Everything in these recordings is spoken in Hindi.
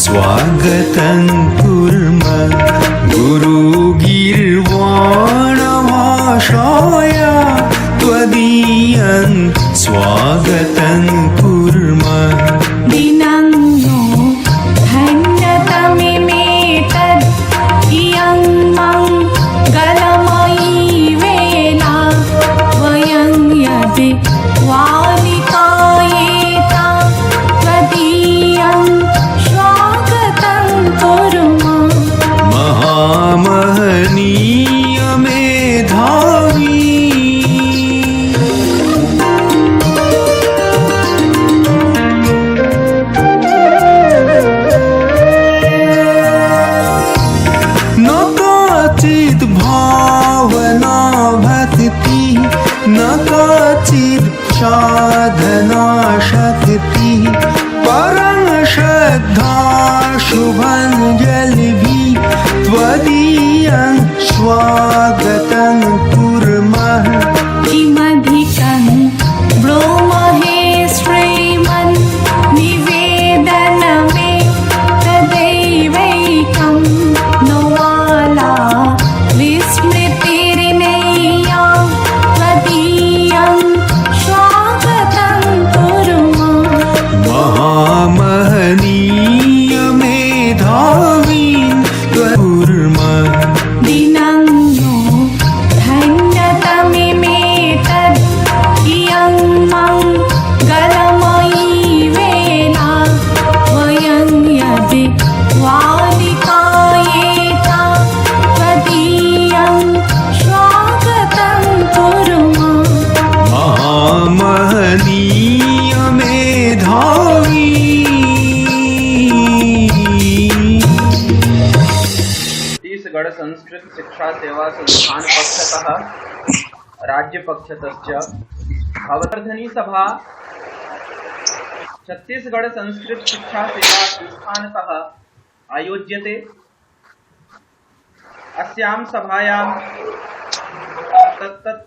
स्वागतं कुर्मः गुरुगीर्वाणभाषाया त्वदीयं स्वागतं कुर्मः दिनं नो धन्यतमेतद् इयं मङ्गलमयी वेला वयं यदि वालिकायेता त्वदीयं स्वागतं कुर्मः महामहनीय मेधावी न काचित् भावना भक्ति न काचित् साधना शक्ति परं श्रद्धा शुभाञ्जलिभिः त्वदीयं स्वागतं कुर्मः किमधिकं ब्रूमहे श्रीमन् निवेदनमे तदैवैकं नो वाला विस्मृतिर्नेया त्वदीयं स्वागतं कुर्मः महामहनीय मेधावीं कुर्मः दिनं नो धन्यतमेतद् इयं मङ्गलमयी वेला वयं यदि वालिकायेता त्वदीयं स्वागतं कुर्मः महामहनीय मेधावी छत्तीसगढ़ संस्कृत शिक्षा सेवा संस्थान पक्षतः राज्य पक्षतश्च भववर्धनी सभा छत्तीसगढ़ संस्कृत शिक्षा सेवा संस्थानतः आयोज्यते। अस्यां सभायां तत्तत्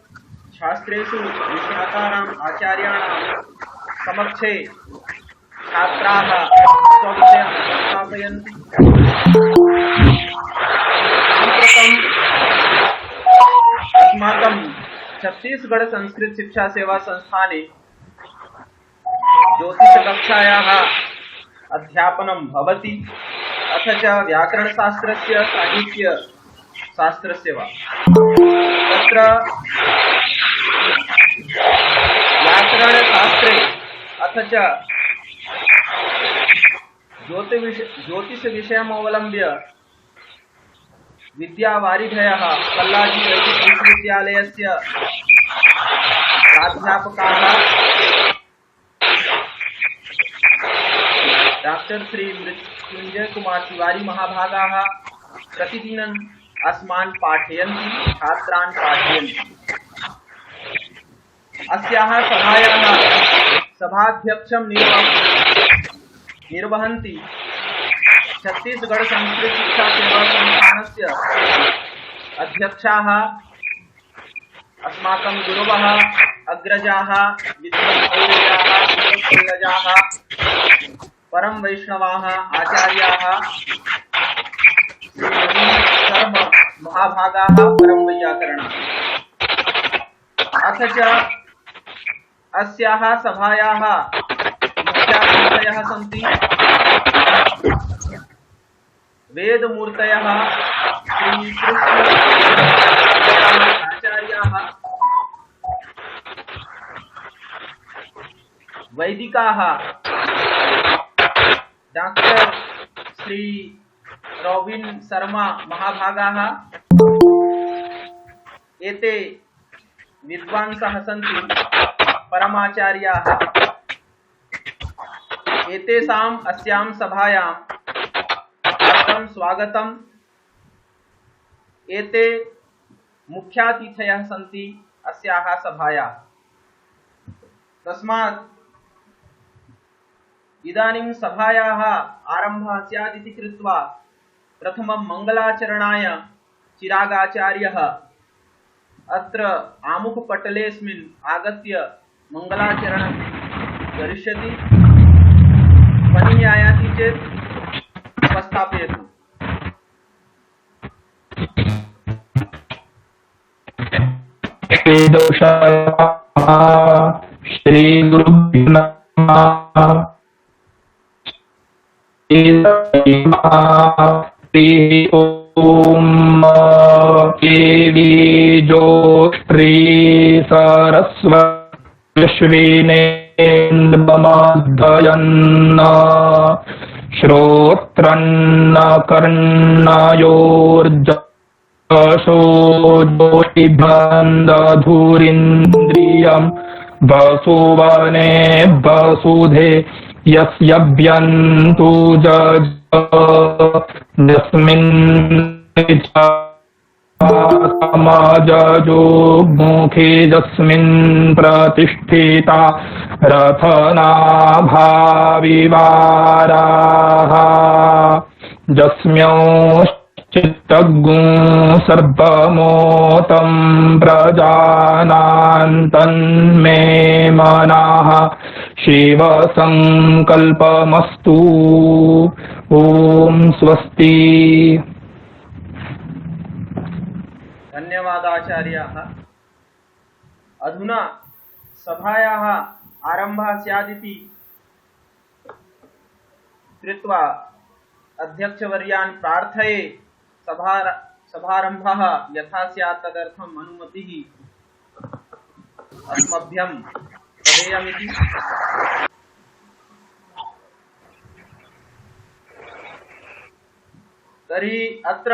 शास्त्रेषु विख्यातानाम् आचार्याणां समक्षे छात्राः स्वविषयं उपस्थापयन्ति। अस्माकं छत्तीसगढ़ संस्कृत शिक्षा सेवा संस्थाने ज्योतिषकक्षायाः अध्यापनं भवति, अथ च व्याकरणशास्त्रस्य साहित्यशास्त्रस्य वा। तत्र व्याकरणशास्त्रे अथ च ज्योतिषविषयमवलम्ब्य विद्यावारिधयः कल्लाजी विश्वविद्यालयस्य प्राध्यापकाः डॉक्टर श्री मृत्युंजय कुमार तिवारी महाभागाः प्रतिदिनं अस्मान् पाठयन्ति, छात्रान् पाठयन्ति। अस्याः सभायाः सभाध्यक्षं निर्वहन्ति छत्तीसगढ़ संस्कृत शिक्षा सेवा संस्थानस्य अध्यक्षाः अस्माकं गुरवः अग्रजाः विद्वद्भैरजाः परम वैष्णवाः आचार्याः सर्व महाभागाः परम वैयाकरणाः। अथ च अस्याः सभायाः मुख्यातिथयः सन्ति वेदमूर्तयः श्रीकृष्णाचार्याः, वैदिकाः डॉक्टर श्री रॉबिन शर्मा महाभागाः, एते विद्वांसः सन्ति परमाचार्याः। एतेषाम् अस्यां सभायां स्वागतम्। एते मुख्यातिथयः सन्ति अस्याः सभायाः। तस्मात् इदानीं सभायाः आरम्भः स्यादिति कृत्वा प्रथमं मङ्गलाचरणाय चिरागाचार्यः अत्र आमुखपटलेऽस्मिन् आगत्य मङ्गलाचरणं करिष्यति। ध्वनिः आयाति चेत् स्थापयतु। श्री गुरुभ्यो नमः। ओम देवी जो श्री सरस्वती श्रीनेन्द्रमध्ययन्न श्रोत्रन्न कर्णयोर्जशोजोषिभन्दधुरिन्द्रियम् वसुवने वसुधे यस्यभ्यन्तु जस्मिन् समाजो मुखे यस्मिन् प्रतिष्ठिता रथनाभाविवाराः यस्म्योश्चित्तगुं सर्वमोतं प्रजानान्तन्मे मनाः शिवसङ्कल्पमस्तु। ॐ स्वस्ति। धन्यवादाचार्याः। अधुना सभायाः आरम्भः स्यादिति कृत्वा अध्यक्षवर्यान् प्रार्थये सभारम्भः यथा स्यात् तदर्थम् अनुमतिः अस्मभ्यं प्रदेयमिति। तर्हि अत्र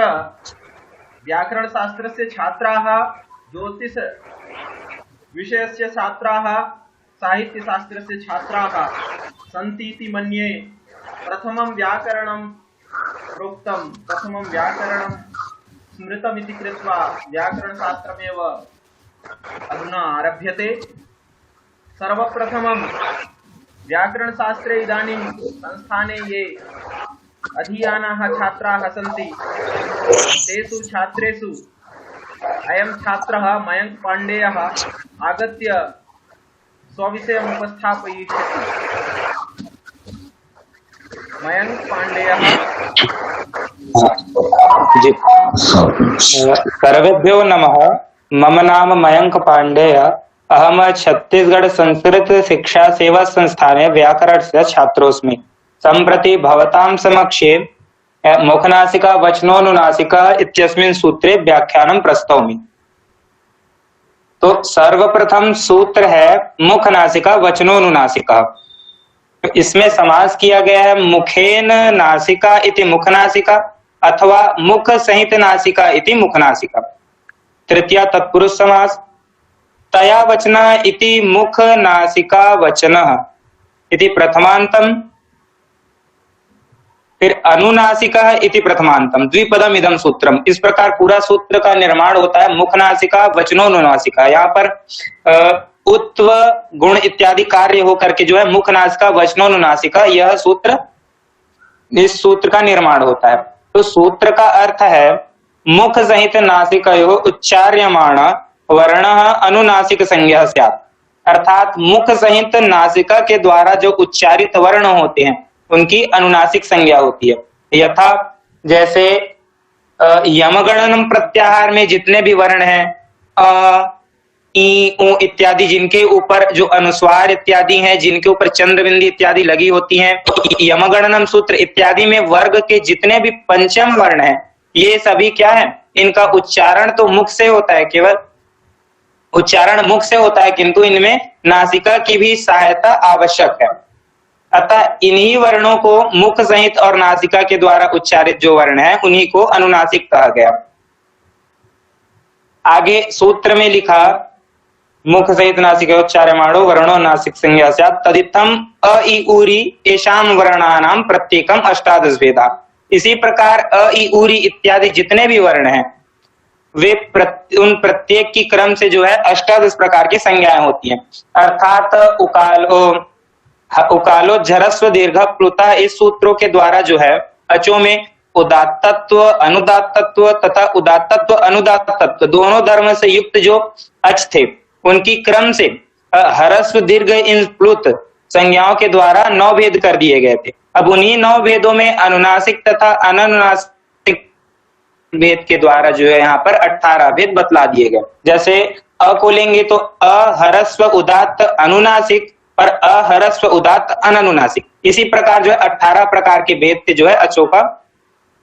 व्याकरणशास्त्रस्य छात्राः, ज्योतिष विषयस्य छात्राः, साहित्यशास्त्रस्य छात्राः सन्ति इति मन्ये। प्रथमं व्याकरणं प्रोक्तं, प्रथमं व्याकरणं स्मृतमिति कृत्वा व्याकरणशास्त्रमेव अधुना आरभ्यते। सर्वप्रथमं व्याकरणशास्त्रे इदानीं संस्थाने ये अधीयानाः छात्राः सन्ति तेषु छात्रेषु अयं छात्रः मयंक पाण्डेयः आगत्य स्वविषयम् उपस्थापयिष्यति। मयंक पाण्डेयः। सर्वेभ्यो नमः। मम नाम मयंक पाण्डेय। अहम छत्तीसगढ़ संस्कृत शिक्षा सेवा संस्थाने व्याकरणस्य छात्रोऽस्मि। सम्प्रति भवतां समक्षे मुखनासिका वचनोनुनासिका इत्यस्मिन् सूत्रे व्याख्यानं प्रस्तौमि। तो सर्वप्रथम सूत्र है मुखनासिका वचनोनुनासिका। इसमें समास किया गया है मुखेन नासिका इति मुखनासिका अथवा मुख सहित नासिका इति मुखनासिका। तृतीया तत्पुरुष समास। तया वचनः इति मुख नासिका वचनः इति प्रथमांतम। फिर अनुनासिका इति प्रथमांतम द्विपदम इदम सूत्रम। इस प्रकार पूरा सूत्र का निर्माण होता है मुखनासिका वचनोनुनासिका। यहाँ पर उत्व गुण इत्यादि कार्य होकर के जो है मुखनासिका वचनोनुनासिका यह सूत्र, इस सूत्र का निर्माण होता है। तो सूत्र का अर्थ है मुख सहित नासिकयो उच्चार्यमाण वर्णः अनुनासिक संज्ञा स्यात्। अर्थात मुख सहित नासिका के द्वारा जो उच्चारित वर्ण होते हैं उनकी अनुनासिक संज्ञा होती है। यथा जैसे यमगणनम प्रत्याहार में जितने भी वर्ण हैं अ, ई, उ इत्यादि, जिनके ऊपर जो अनुस्वार इत्यादि हैं, जिनके ऊपर चंद्रबिंदी इत्यादि लगी होती हैं, यमगणनम सूत्र इत्यादि में वर्ग के जितने भी पंचम वर्ण हैं ये सभी क्या है, इनका उच्चारण तो मुख से होता है, केवल उच्चारण मुख से होता है, किंतु इनमें नासिका की भी सहायता आवश्यक है। अतः इन्हीं वर्णों को मुख सहित और नासिका के द्वारा उच्चारित जो वर्ण है उन्हीं को अनुनासिक कहा गया। आगे सूत्र में लिखा मुख सहित नासिका उच्चार्यमाणो वर्णो नासिक संज्ञा स्यात् तदित्थम अ इ ऊरि एषां वर्णानां प्रत्येकम अष्टादश भेदा। इसी प्रकार अ इ ऊरि इत्यादि जितने भी वर्ण हैं वे उन प्रत्येक की क्रम से जो है अष्टादश प्रकार की संज्ञाएं होती हैं। अर्थात उकालो झरस्व दीर्घ प्लुता, इस सूत्रों के द्वारा जो है अचों में उदात्त तत्व, अनुदात्त तत्व तथा उदात्त तत्व अनुदात्त तत्व दोनों धर्म से युक्त जो अच थे उनकी क्रम से हरस्व दीर्घ इन प्लुत संज्ञाओं के द्वारा 9 भेद कर दिए गए थे। अब उन्हीं 9 भेदों में अनुनासिक तथा अननुनासिक भेद के द्वारा जो है यहाँ पर 18 भेद बतला दिए गए। जैसे अ को लेंगे तो अहरस्व उदात्त अनुनासिक और अहरस्व उदात्त अननुनासिक। इसी प्रकार जो है 18 प्रकार के भेद से जो है अचों का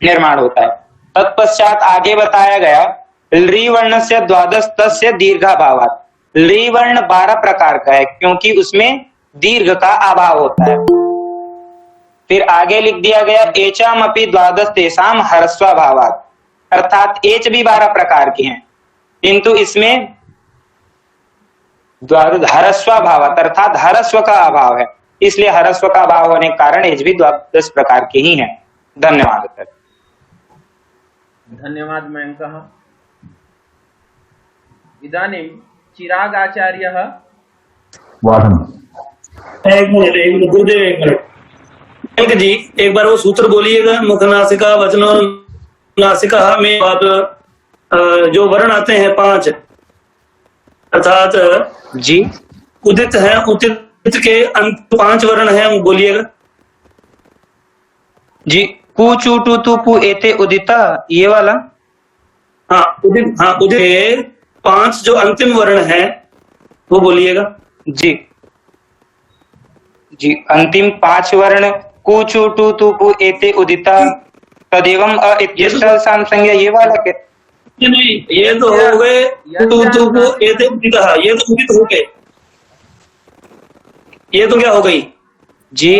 निर्माण होता है। तत्पश्चात आगे बताया गया ली वर्ण से द्वादश तस्य दीर्घाभावात्। ली वर्ण 12 प्रकार का है क्योंकि उसमें दीर्घ का अभाव होता है। फिर आगे लिख दिया गया एचाम अपि द्वादश तेषाम ह्रस्वाभावात्, अर्थात एच भी 12 प्रकार के हैं किंतु इसमें ह्रस्वाभावात् अर्थात ह्रस्व का अभाव है, इसलिए ह्रस्व का अभाव होने के कारण एच भी 12 प्रकार के ही हैं। धन्यवाद सर। धन्यवाद मयङ्कः। इदानीं चिरागाचार्यः। एक मिनट गुरुदेव, एक मिनट जी, एक बार वो सूत्र बोलिएगा। मुख नासिका वचनो नासिका में आप जो वर्ण आते हैं 5 अर्थात जी उदित है, उदित के अंत 5 वर्ण हैं, वो बोलिएगा जी। कु चू टू तू पु एते उदिता, ये वाला। हाँ उदित के 5 जो अंतिम वर्ण हैं वो बोलिएगा जी जी। अंतिम 5 वर्ण कु चू टू तू पु एते उदिता तदेवम अ इत्यस्य संज्ञा, ये वाला क्या? नहीं, ये तो हो गए तू को एते उदिता, ये तो उदित हो गए। ये तो क्या हो गई जी?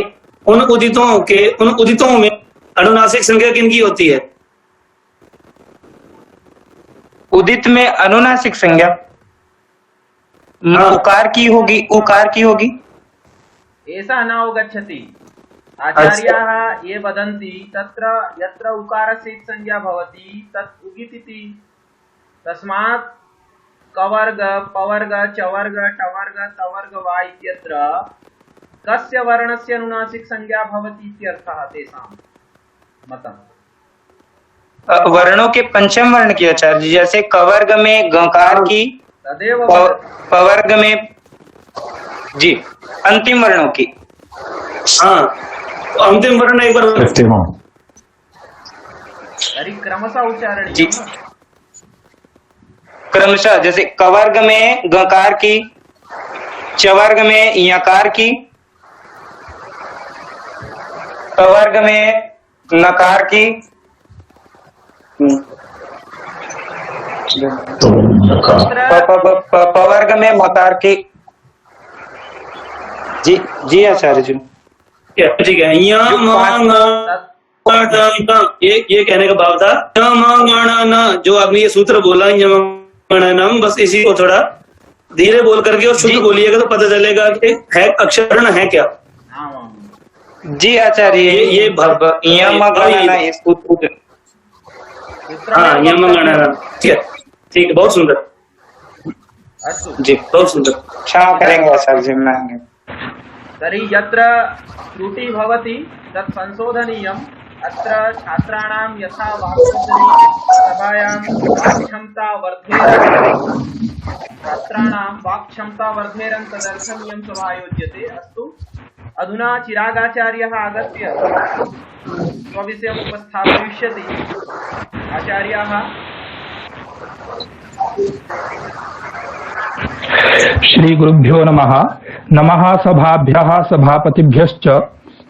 उन उदितों में अनुनासिक संज्ञा किनकी होती है? उदित में अनुनासिक संज्ञा उकार की होगी, उकार की होगी। ऐसा न अवगच्छति। आचार्याः ये वदन्ति तत्र यत्र उकारस्य संज्ञा भवति तत् उगितिति। तस्मात् कवर्ग पवर्ग चवर्ग टवर्ग तवर्ग वा इत्यत्र कस्य वर्णस्य अनुनासिक संज्ञा भवति इत्यर्थः तेषां मतम्। वर्णों के पंचम वर्ण की आचार्य जी, जैसे कवर्ग में गकार की, तदेव पवर्ग में जी अंतिम वर्णों की। हाँ, तो अंतिम वर्ण एक बार अरे क्रमशः उच्चारण जी। क्रमशः जैसे कवर्ग में गकार की, चवर्ग में यकार की, पवर्ग में नकार की, पवर्ग में मकार की। जी जी आचार्य जी, ठीक है। ये कहने का भाव था जो आपने ये सूत्र बोला यम, बस इसी को थोड़ा धीरे बोल करके और शुद्ध बोलिएगा तो पता चलेगा कि है अक्षरण है क्या। जी आचार्य, ये यम हाँ यम गणना, ठीक है, बहुत सुंदर जी, बहुत सुंदर। क्षमा करेंगे आचार्य जी। मैं तर्हि यत्र त्रुटि भवति तत् संशोधनीयम्। अत्र छात्राणां यथा वाक्शुद्धि सभायां वाक्क्षमता वर्धेरन्, छात्राणां वाक्क्षमता वर्धेरन् तदर्थम् इयं सभा आयोज्यते। अस्तु, अधुना चिरागाचार्यः आगत्य स्वविषयम् उपस्थापयिष्यति। आचार्याः। श्री गुरुभ्यो नमः। नमः सभाभ्यः सभापतिभ्यश्च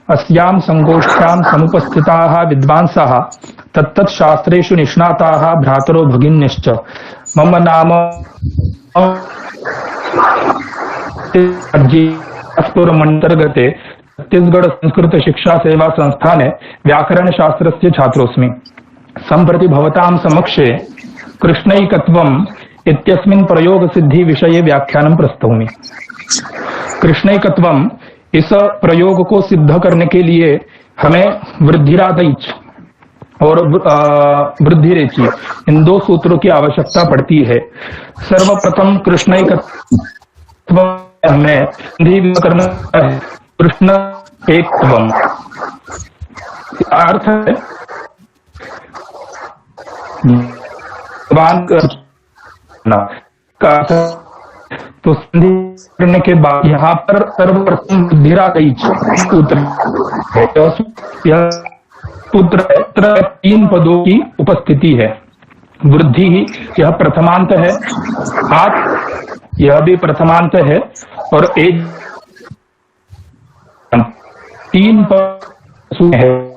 अस्यां संगोष्ठ्यां समुपस्थिताः विद्वांसः तत्तत् शास्त्रेषु निष्णाताः भ्रातरो भगिन्यश्च। मम नाम मंडलगते छत्तीसगढ़ संस्कृत शिक्षा सेवा संस्थाने व्याकरण शास्त्रस्य छात्रोऽस्मि। सम्प्रति भवतां समक्षे कृष्णैकत्वम् इत्यस्मिन् प्रयोग सिद्धि विषये व्याख्यानं प्रस्तौमि। कृष्णैकत्वम्, इस प्रयोग को सिद्ध करने के लिए हमें वृद्धिरादैच और वृद्धिरेचि इन 2 सूत्रों की आवश्यकता पड़ती है। सर्वप्रथम कृष्णैकत्व हमें संधि करना है। कृष्ण एकत्वम् अर्थ है तो संधि करने के बाद यहाँ पर सर्वप्रथम वृद्धिरादैच सूत्र है। यह सूत्र है, 3 पदों की उपस्थिति है। वृद्धि ही यह प्रथमांत है, आप यह भी प्रथमांत है, और एक 3 पद है।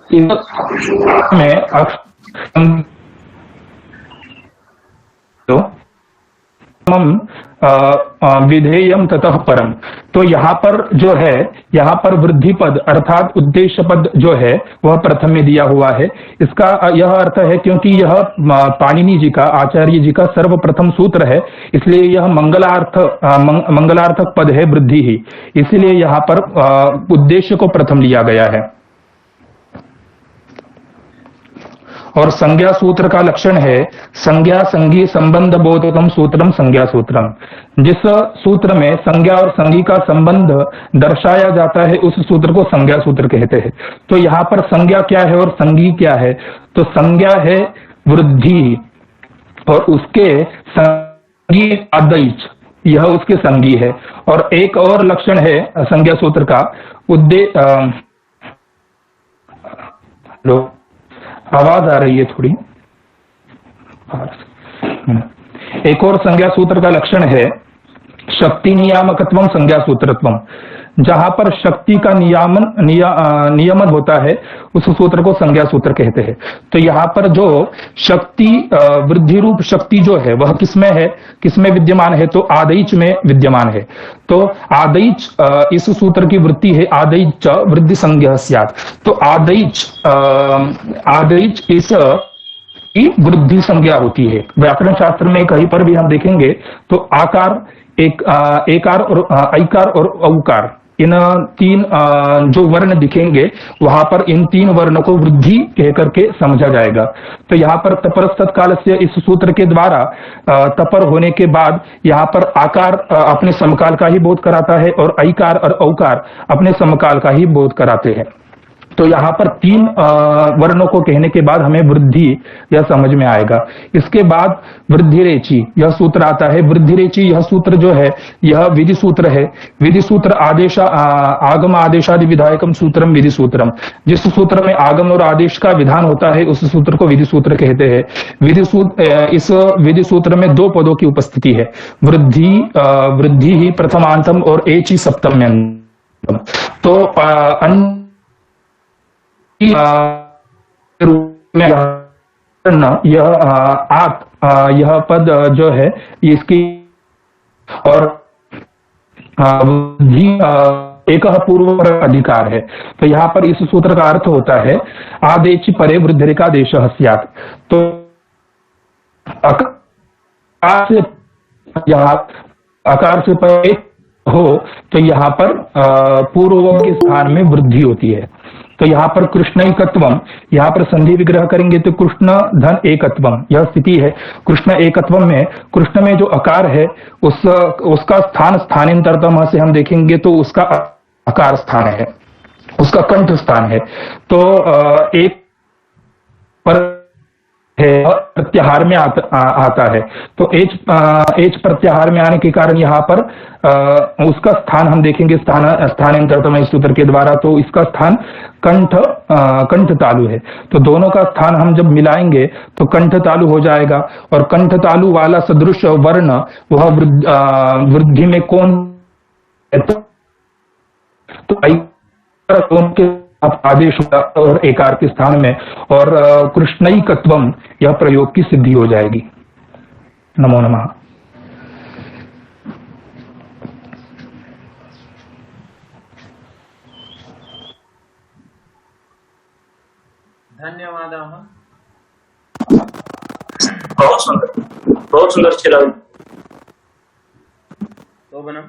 इसमें विधेयम ततः परम, तो यहाँ पर जो है, यहाँ पर वृद्धि पद अर्थात उद्देश्य पद जो है वह प्रथम में दिया हुआ है। इसका यह अर्थ है क्योंकि यह पाणिनि जी का, आचार्य जी का सर्वप्रथम सूत्र है, इसलिए यह मंगलार्थक पद है वृद्धि ही, इसलिए यहाँ पर उद्देश्य को प्रथम लिया गया है। और संज्ञा सूत्र का लक्षण है संज्ञा संगी संबंध बोधकम सूत्रम संज्ञा सूत्रम। जिस सूत्र में संज्ञा और संगी का संबंध दर्शाया जाता है उस सूत्र को संज्ञा सूत्र कहते हैं। तो यहाँ पर संज्ञा क्या है और संगी क्या है? तो संज्ञा है वृद्धि और उसके संगी आदैच, यह उसके संगी है। और एक और लक्षण है संज्ञा सूत्र का आवाज आ रही है थोड़ी। एक और संज्ञा सूत्र का लक्षण है शक्ति नियामकत्वम संज्ञा सूत्रत्वम। जहां पर शक्ति का नियमन होता है उस सूत्र को संज्ञा सूत्र कहते हैं। तो यहाँ पर जो शक्ति वृद्धि रूप शक्ति जो है वह किसमें है, किसमें विद्यमान है? तो आदैच में विद्यमान है। तो आदैच इस सूत्र की वृत्ति है आदैच वृद्धि संज्ञा स्यात्। तो आदैच इस की वृद्धि संज्ञा होती है। व्याकरण शास्त्र में कहीं पर भी हम देखेंगे तो आकार, एकार और ऐकार और औकार, इन 3 जो वर्ण दिखेंगे वहां पर इन 3 वर्ण को वृद्धि कह करके समझा जाएगा। तो यहाँ पर तपरस्तत् काल से इस सूत्र के द्वारा तपर होने के बाद यहाँ पर आकार अपने समकाल का ही बोध कराता है और ऐकार और औकार अपने समकाल का ही बोध कराते हैं। तो यहाँ पर 3 वर्णों को कहने के बाद हमें वृद्धि यह समझ में आएगा। इसके बाद वृद्धिरेचि यह सूत्र आता है। वृद्धिरेचि यह सूत्र जो है यह विधि सूत्र है। विधि सूत्र आगम आदेशादि विधायकम सूत्रम विधि सूत्रम। जिस सूत्र में आगम और आदेश का विधान होता है उस सूत्र को विधि सूत्र कहते हैं। इस विधि सूत्र में 2 पदों की उपस्थिति है, वृद्धि ही प्रथमांतम और एचि सप्तम्यंतम। तो रूप में यह पद जो है इसकी और एक पूर्व अधिकार है। तो यहाँ पर इस सूत्र का अर्थ होता है आदेचि परे वृद्धिरेका देश स्यात्। तो आकार से परे हो तो यहाँ पर पूर्व के स्थान में वृद्धि होती है। तो यहाँ पर कृष्ण एकत्वम, यहाँ पर संधि विग्रह करेंगे तो कृष्ण धन एकत्वम यह स्थिति है। कृष्ण एकत्वम में कृष्ण में जो अकार है उसका स्थान स्थानांतरतम से हम देखेंगे तो उसका अकार स्थान है, उसका कंठ स्थान है। तो एक पर है और प्रत्याहार में आता है। तो एच प्रत्याहार में आने के कारण यहाँ पर उसका स्थान हम देखेंगे स्थानांतरतम इस सूत्र के द्वारा। तो इसका स्थान कंठ तालु है। तो दोनों का स्थान हम जब मिलाएंगे तो कंठ तालु हो जाएगा। और कंठ तालु वाला सदृश वर्ण वह वृद्धि में कौन है? तो के आदेश और एकार के स्थान में और कृष्णैकत्वम यह प्रयोग की सिद्धि हो जाएगी। नमो नमः। धन्यवाद। बहुत सुंदर चिराग। शोभनम्।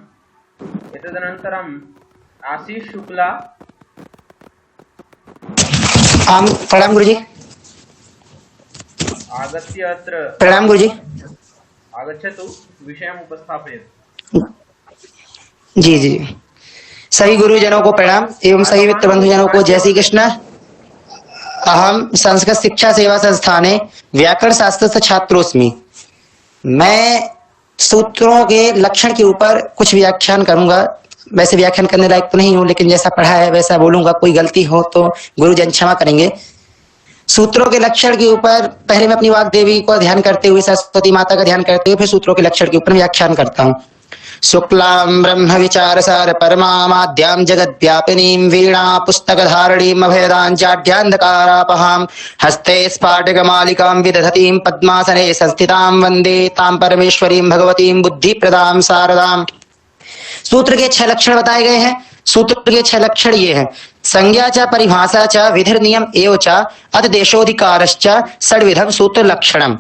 एतदनन्तरम् आशीष शुक्ला। प्रणाम गुरुजी। आगत्य अत्र प्रणाम गुरुजी। आगच्छतु, विषयम् उपस्थापयतु। जी जी, सभी गुरुजनों को प्रणाम एवं सभी मित्र बंधुजनों को जय श्री कृष्ण। अहम संस्कृत शिक्षा सेवा संस्थाने व्याकरण शास्त्र छात्रोस्मि। मैं सूत्रों के लक्षण के ऊपर कुछ व्याख्यान करूंगा। वैसे व्याख्यान करने लायक तो नहीं हूं, लेकिन जैसा पढ़ा है वैसा बोलूंगा। कोई गलती हो तो गुरुजन क्षमा करेंगे। सूत्रों के लक्षण के ऊपर पहले मैं अपनी वाग देवी को ध्यान करते हुए, सरस्वती माता का ध्यान करते हुए फिर सूत्रों के लक्षण के ऊपर व्याख्यान करता हूँ। शुक्लां ब्रह्म विचार सार परमाद्यां जगत व्यापिनीं वीणा पुस्तक धारणीं अभेदां जाड्यान्धकारापहां हस्ते स्फाटकमालिकां विदधतीं पद्मासने संस्थितां वन्दे तां परमेश्वरीं भगवतीं बुद्धिप्रदां शारदाम्। सूत्र के 6 लक्षण बताए गए हैं। सूत्र के 6 लक्षण ये हैं: संज्ञा च परिभाषा च विधिर नियम एव च अतदेशोधिकारश्च षड्विधम सूत्र लक्षणम।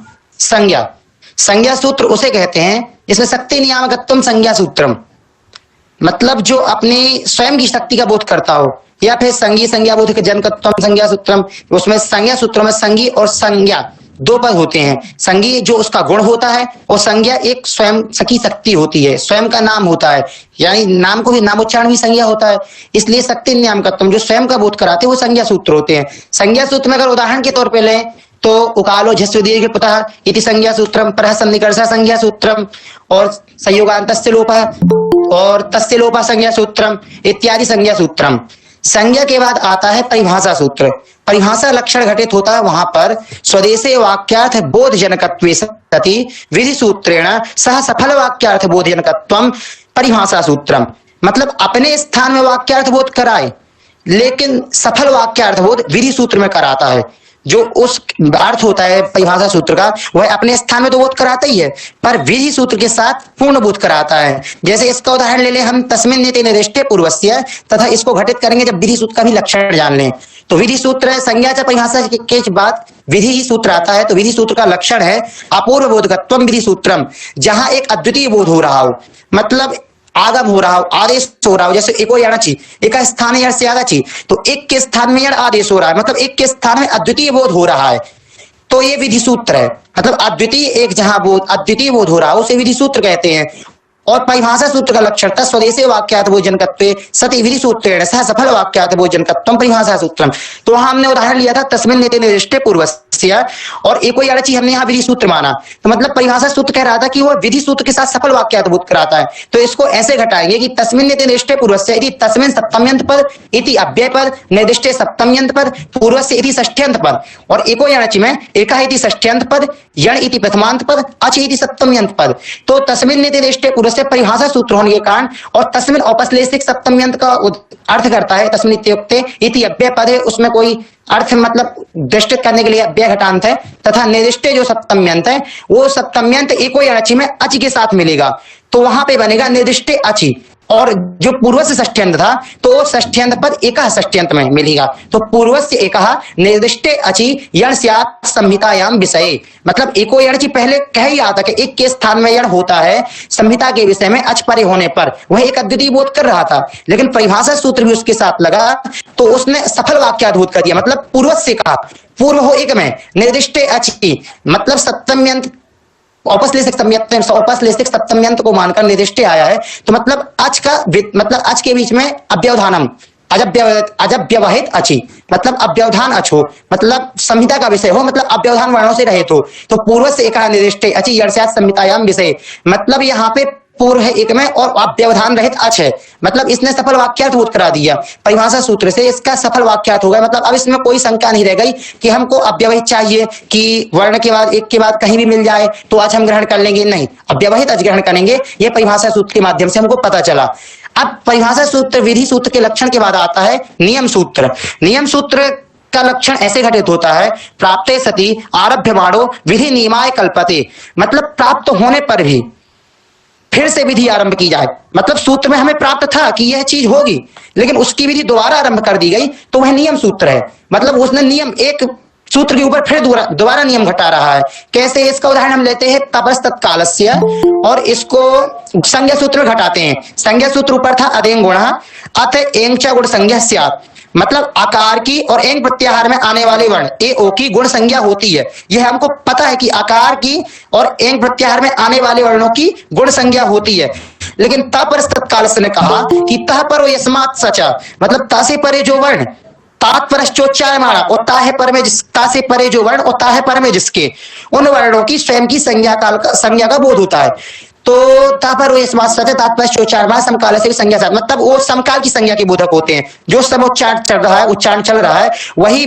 संज्ञा सूत्र उसे कहते हैं जिसमें शक्ति नियामकत्वम संज्ञा सूत्रम, मतलब जो अपनी स्वयं की शक्ति का बोध करता हो, या फिर संज्ञा बोध के जनकत्वम संज्ञा सूत्रम। उसमें संज्ञा सूत्रों में संज्ञी और संज्ञा 2 पद होते हैं। संज्ञी जो उसका गुण होता है और संज्ञा एक स्वयं की शक्ति होती है, स्वयं का नाम होता है, यानी नाम को भी नामोच्चारण भी संज्ञा होता है। इसलिए शक्ति नियामकत्वम जो स्वयं का बोध कराते हैं वो संज्ञा सूत्र होते हैं। संज्ञा सूत्र में अगर उदाहरण के तौर पे लें तो उकालो झस्व दीर्घ पुतः इति संज्ञा सूत्रम, परः सन्निकर्षः संज्ञा सूत्रम, और संयोगान्तस्य लोपः और तस्य लोपः संज्ञा सूत्रम इत्यादि संज्ञा सूत्रम। संज्ञा के बाद आता है परिभाषा सूत्र। परिभाषा लक्षण घटित होता है वहां पर स्वदेशे वाक्यार्थ बोध जनकत्वे सति विधि सूत्रेण सह सफल वाक्यार्थ बोध जनकत्वम परिभाषा सूत्रम, मतलब अपने स्थान में वाक्यार्थ बोध कराए लेकिन सफल वाक्यार्थ बोध विधि सूत्र में कराता है। जो उस अर्थ होता है परिभाषा सूत्र का वह अपने स्थान में तो बोध कराता ही है, पर विधि सूत्र के साथ पूर्ण बोध कराता है। जैसे इसका उदाहरण ले लें हम, तस्मिन् नीति निर्दिष्टे पूर्वस्य, तथा इसको घटित करेंगे जब विधि सूत्र का भी लक्षण जान लें। तो विधि सूत्र है संज्ञा च परिभाषा के बाद विधि ही सूत्र आता है। तो विधि सूत्र का लक्षण है अपूर्व बोधकत्वम विधि सूत्रम, जहां एक अद्वितीय बोध हो रहा हो, मतलब आगम हो रहा हो, आदेश हो रहा हो। जैसे एको यणचि, एक स्थान यण से आगचि, तो एक के स्थान में यण आदेश हो रहा है, मतलब एक के स्थान में अद्वितीय बोध हो रहा है, तो ये विधि सूत्र है। मतलब अद्वितीय एक जहां बोध अद्वितीय बोध हो रहा हो उसे विधि सूत्र कहते हैं। और परिभाषा सूत्र का लक्षण था स्वदेशे वाक्यार्थ भोजनकत्वे सति विधि सूत्रेण सह सफल वाक्यार्थ भोजनकत्वम परिभाषा सूत्रम। तो वहां हमने उदाहरण लिया था तस्मिन् नीति निर्दिष्टे पूर्वस्य, और एको यणचि हमने यहाँ विधि सूत्र माना। तो मतलब परिभाषा सूत्र कह रहा था कि वह विधि सूत्र के साथ सफल वाक्यार्थ बोध कराता है। तो इसको ऐसे घटाएंगे कि तस्मिन् नीति निर्दिष्टे पूर्वस्य इति तस्मिन् सप्तम्यंत पद इति अव्यय पद निर्दिष्टे सप्तम्यंत पद पूर्वस्य इति षष्ठ्यंत पद, और एको यणचि में एका इति षष्ठ्यंत पद यण इति प्रथमांत पद अच इति सप्तम्यंत पद। तो तस्मिन् नीति निर्दिष्टे पूर्वस्य परिभाषा सूत्र होने के कारण और तस्मिन् औपश्लेषिक सप्तम्यंत का अर्थ करता है तस्मिन् इत्युक्ते इति अव्यय पद है, उसमें कोई अर्थ मतलब दृष्टित करने के लिए अव्यय घटांत है, तथा निर्दिष्टे जो सप्तम्यंत है वो सप्तम्यंत एको यणचि में अच के साथ मिलेगा, तो वहां पे बनेगा निर्दिष्टे अचि। और जो पूर्व से षष्ठ्यंत था तो षष्ठ्यंत पद एकः षष्ठ्यंत में मिलेगा। तो पूर्व से एकः निर्दिष्टे अचि यण स्यात् संहितायाम विषये, मतलब एको यणचि पहले कह ही रहा था कि एक के स्थान में यण होता है संहिता के विषय में अच परे होने पर, वह एक अद्वितीय बोध कर रहा था, लेकिन परिभाषा सूत्र भी उसके साथ लगा तो उसने सफल वाक्यार्थ बोध कर दिया। मतलब पूर्व से कहा, पूर्व हो एक में, निर्दिष्टे अचि मतलब सप्तम्यंत औपश्लेषिक सप्तम्यंत को मानकर निर्दिष्टे आया है। तो मतलब अच का मतलब अच के बीच में अव्यवधानम अजव्यवहित अचि, मतलब अव्यवधान अच हो, मतलब संहिता का विषय हो, मतलब अव्यवधान वर्णों से रहित हो। तो पूर्व से एकः निर्दिष्टे अचि यण स्यात् संहितायाम विषय, मतलब यहाँ पे पूर्व है एक में और अव्यवधान रहित अच है, मतलब इसने सफल वाक्यार्थ बोध करा दिया। परिभाषा सूत्र से इसका सफल वाक्यार्थ हो गया। मतलब अब इसमें कोई शंका नहीं रह गई कि हमको अव्यवहित चाहिए कि वर्ण के बाद एक के बाद कहीं भी मिल जाए तो अच हम ग्रहण कर लेंगे, नहीं, अव्यवहित अच ग्रहण करेंगे। ये परिभाषा सूत्र के माध्यम से हमको पता चला। अब परिभाषा सूत्र विधि सूत्र के लक्षण के बाद आता है नियम सूत्र। नियम सूत्र का लक्षण ऐसे घटित होता है प्राप्ते सति आरभ्यमाणो विधि नियमाय कल्पते, मतलब प्राप्त होने पर भी फिर से विधि आरंभ की जाए। मतलब सूत्र में हमें प्राप्त था कि यह चीज होगी, लेकिन उसकी विधि दोबारा आरंभ कर दी गई तो वह नियम सूत्र है। मतलब उसने नियम एक सूत्र के ऊपर फिर दोबारा नियम घटा रहा है। कैसे? इसका उदाहरण हम लेते हैं तपस तत्कालस्य, और इसको संज्ञा सूत्र में घटाते हैं। संज्ञा सूत्र ऊपर था अदेंग गुण अथ एंग च गुण संज्ञा स्यात्, मतलब आकार की और एंग प्रत्याहार में आने वाले वर्ण ए ओ की गुण संज्ञा होती है। यह हमको पता है कि आकार की और एंग प्रत्याहार में आने वाले वर्णों की गुण संज्ञा होती है। लेकिन तत्काल से ने कहा कि तह पर यस्मात् सच, मतलब ता से परे जो वर्ण तात्परश्चोच्चायमाणा, और ताहे पर में ता से परे जो वर्ण और ताहे पर में जिसके उन वर्णों की स्वयं की संज्ञा का बोध होता है। तो तापर वो इस्मात सच तात्पर्य चोचारमा समकाल से भी संज्ञा साथ, मतलब वो समकाल की संज्ञा के बोधक होते हैं। जो सब उच्चारण चल रहा है, उच्चारण चल रहा है, वही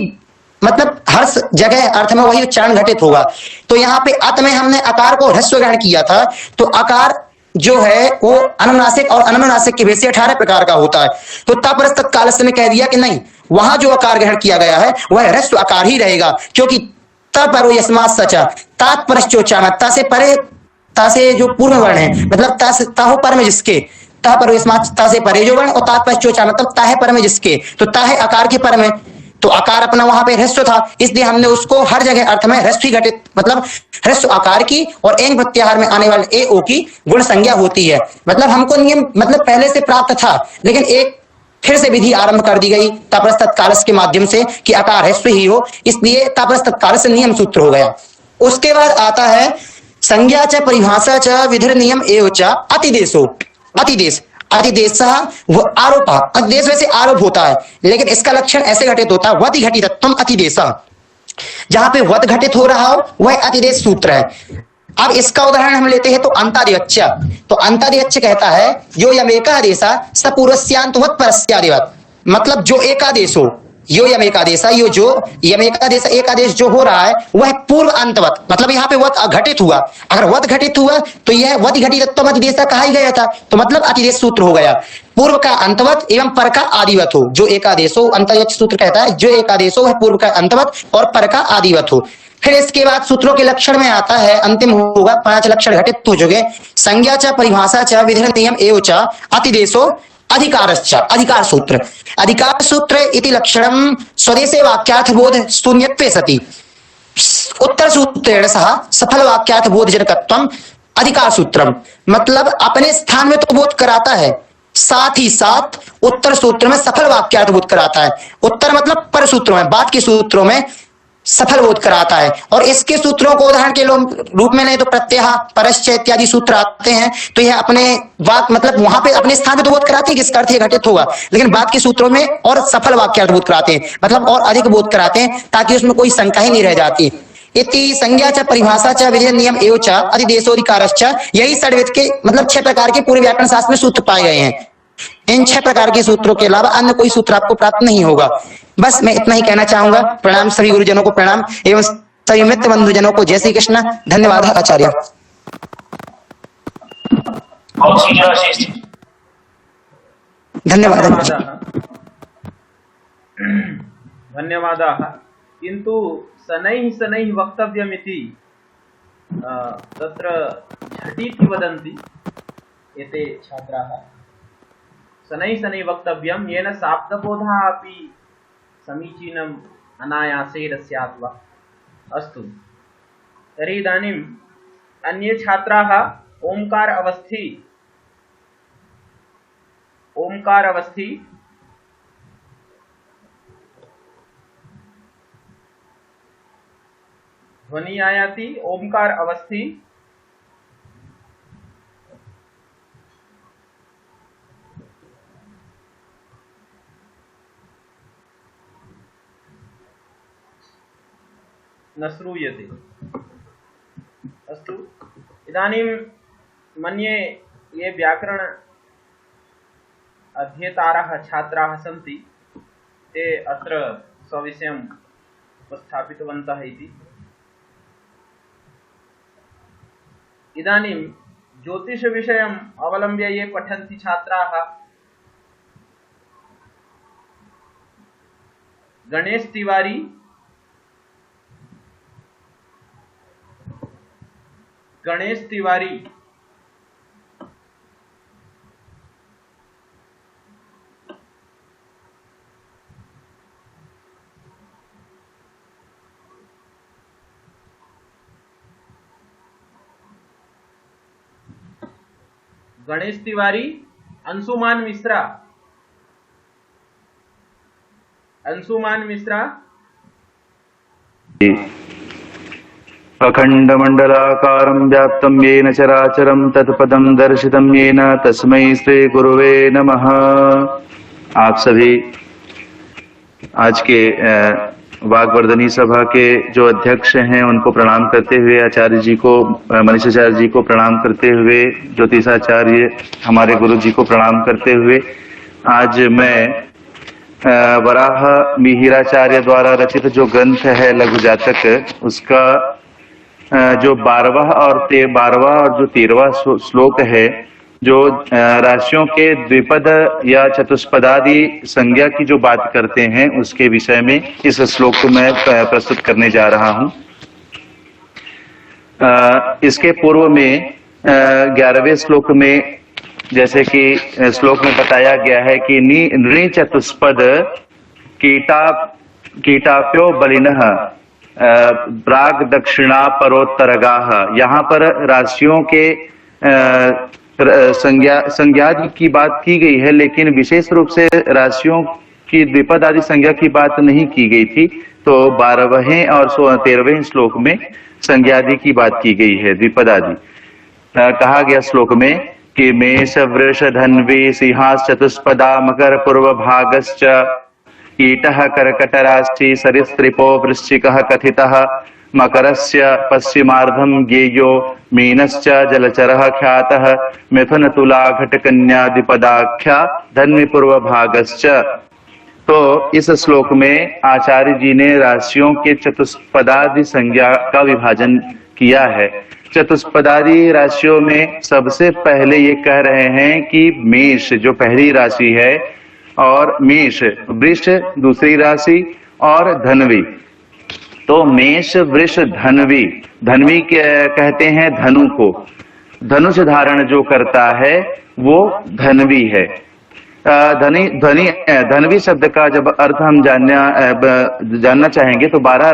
मतलब हर जगह अर्थ में वही उच्चारण घटित होगा। तो यहाँ पे अत में हमने अकार को ह्रस्व ग्रहण किया था, तो अकार जो है वो अनुनासिक और अननुनासिक के भेद से 18 प्रकार का होता है। तो तत्परस्त तत्कालस्य ने कह दिया कि नहीं, वहां जो अकार ग्रहण किया गया है वह ह्रस्व अकार ही रहेगा, क्योंकि तपर यस्मात् सचा तात्पर्योच्चारण ता से परे, ता से जो पूर्व वर्ण है, मतलब ता हो पर में जिसके, ता पर यस्मात् ता से परे जो वर्ण, और तात्पर्योच्चारण मतलब ता है पर में जिसके, तो ता है आकार के पर में, तो आकार अपना वहां पे ह्रस्व था, इसलिए हमने उसको हर जगह अर्थ में ह्रस्व घटित, मतलब ह्रस्व आकार की और एंग प्रत्याहार में आने वाले ए ओ की गुण संज्ञा होती है। मतलब हमको नियम मतलब पहले से प्राप्त था, लेकिन एक फिर से विधि आरंभ कर दी गई तापरस तत्कालस के माध्यम से कि आकार ह्रस्व ही हो, इसलिए तापरस तत्कालस नियम सूत्र हो गया। उसके बाद आता है संज्ञा च परिभाषा च विधिर नियम एव च अतिदेशो। अतिदेश, अतिदेश वो आरोप, अतिदेश वैसे आरोप होता है, लेकिन इसका लक्षण ऐसे घटित होता है वति घटितत्वम अतिदेश, जहां पे वत घटित हो रहा हो वह अतिदेश सूत्र है। अब इसका उदाहरण हम लेते हैं तो अंतादिवच्च, तो अंतादिवच्च कहता है यो यमेकादेशा स पूर्वस्यांतवत् परस्यादिवत्, मतलब जो एकादेश हो, यो यमेकादेशा, यो जो यमेकादेश एकादेश जो हो रहा है वह पूर्व अंतवत, मतलब यहाँ पे वत घटित हुआ, अगर वत घटित हुआ तो यह वत घटितत्व अतिदेशा कहा ही गया था, तो मतलब अतिदेश सूत्र हो गया। पूर्व का अंतवत एवं पर का आदिवत हो, जो एकादेश हो, अंतरिक्ष सूत्र कहता है जो एकादेश हो वह पूर्व का अंतवत और पर का आदिवत हो। फिर इसके बाद सूत्रों के लक्षण में आता है, अंतिम होगा 5 लक्षण घटित हो चुके, संज्ञा च परिभाषा च विधिर नियम एव च अतिदेशो अधिकारश्च, अधिकार सूत्र। अधिकार सूत्र इति लक्षणम स्वदेशे वाक्यार्थ बोध शून्यत्वे सति उत्तर सूत्रेण सह सफल वाक्यार्थ बोध जनकत्वम अधिकार सूत्रम, मतलब अपने स्थान में तो बोध कराता है, साथ ही साथ उत्तर सूत्र में सफल वाक्यार्थ बोध कराता है। उत्तर मतलब पर सूत्रों में, बाद के सूत्रों में सफल बोध कराता है। और इसके सूत्रों को उदाहरण के रूप में नहीं तो प्रत्यय, परश्चय इत्यादि सूत्र आते हैं, तो यह अपने वाक मतलब वहां पे अपने स्थान पे तो बोध कराते हैं जिसका अर्थ घटित होगा, लेकिन बाद के सूत्रों में और सफल वाक्यार्थ बोध कराते हैं, मतलब और अधिक बोध कराते हैं ताकि उसमें कोई शंका ही नहीं रह जाती। इति संज्ञा च परिभाषा च विधि नियम एव च अधिदेशोधिकारश्च, यही षड्विध के मतलब 6 प्रकार के पूरे व्याकरण शास्त्र में सूत्र पाए गए हैं। इन 6 प्रकार के सूत्रों के अलावा अन्य कोई सूत्र आपको प्राप्त नहीं होगा। बस मैं इतना ही कहना चाहूंगा। प्रणाम सभी गुरुजनों को, प्रणाम एवं सभी मित्र बंधुजनों को। जय श्री कृष्ण। धन्यवाद आचार्य। धन्यवाद। धन्यवादाः। किन्तु शनैः शनैः वक्तव्यमिति तत्र झटिति वदन्ति एते छात्राः। शनैः शनैः वक्तव्यं येन शाब्दबोधः अपि समीचीनम् अनायासेन स्यात् वा। अस्तु, तर्हि इदानीम् अन्ये छात्राः ओंकार अवस्थी ध्वनि आयाति। ओंकार अवस्थी न श्रूयते। अस्तु, इदानीं मन्ये ये व्याकरण अध्येतारः छात्राः सन्ति ते अत्र स्वविषयम् उपस्थापितवन्तः इति। इदानीं ज्योतिषविषयम् अवलम्ब्य ये पठन्ति छात्राः, गणेश तिवारी, गणेश तिवारी, गणेश तिवारी, अंशुमान मिश्रा, अंशुमान मिश्रा, अखण्डमण्डलाकारं व्याप्तं येन चराचरं तत्पदं दर्शितं येन तस्मै श्री गुरुवे नमः। आप सभी आज के वागवर्धनी सभा के जो अध्यक्ष हैं उनको प्रणाम करते हुए, आचार्य जी को, मनीषाचार्य जी को प्रणाम करते हुए, ज्योतिषाचार्य हमारे गुरु जी को प्रणाम करते हुए, आज मैं वराह मिहिराचार्य द्वारा रचित जो ग्रंथ है लघु जातक, उसका जो 12वां और 13वां श्लोक है, जो राशियों के द्विपद या चतुष्पदादि संज्ञा की जो बात करते हैं, उसके विषय में इस श्लोक को मैं प्रस्तुत करने जा रहा हूं। इसके पूर्व में 11वें श्लोक में, जैसे कि श्लोक में बताया गया है कि नृ चतुष्पद कीटाप्यो बलिनः प्राग दक्षिणा परोत्तरगाह। यहाँ पर राशियों के संज्ञा की बात की गई है, लेकिन विशेष रूप से राशियों की द्विपद आदि संज्ञा की बात नहीं की गई थी। तो 12वें और 13वें श्लोक में संज्ञादि की बात की गई है, द्विपद आदि। कहा गया श्लोक में कि मेष वृष धन्वी सिंहास चतुष्पदा मकर पूर्व भागश्च कीटः कर्कट राशि सरिस्त्रिपो वृश्चिकः कथितः मकरस्य पश्चिमार्धम ज्ञेयो मीनश्च जलचरः ख्यातः मिथुन तुला घटकन्या द्विपदाख्या धन्वी पूर्व भागश्च। तो इस श्लोक में आचार्य जी ने राशियों के चतुष्पदादि संज्ञा का विभाजन किया है। चतुष्पदादि राशियों में सबसे पहले ये कह रहे हैं कि मेष जो पहली राशि है, और मेष, वृष दूसरी राशि, और धनवी। तो मेष वृष धनवी, धनवी कहते हैं धनु को, धनुष धारण जो करता है वो धनवी है। धनवी शब्द का जब अर्थ हम जानना चाहेंगे तो 12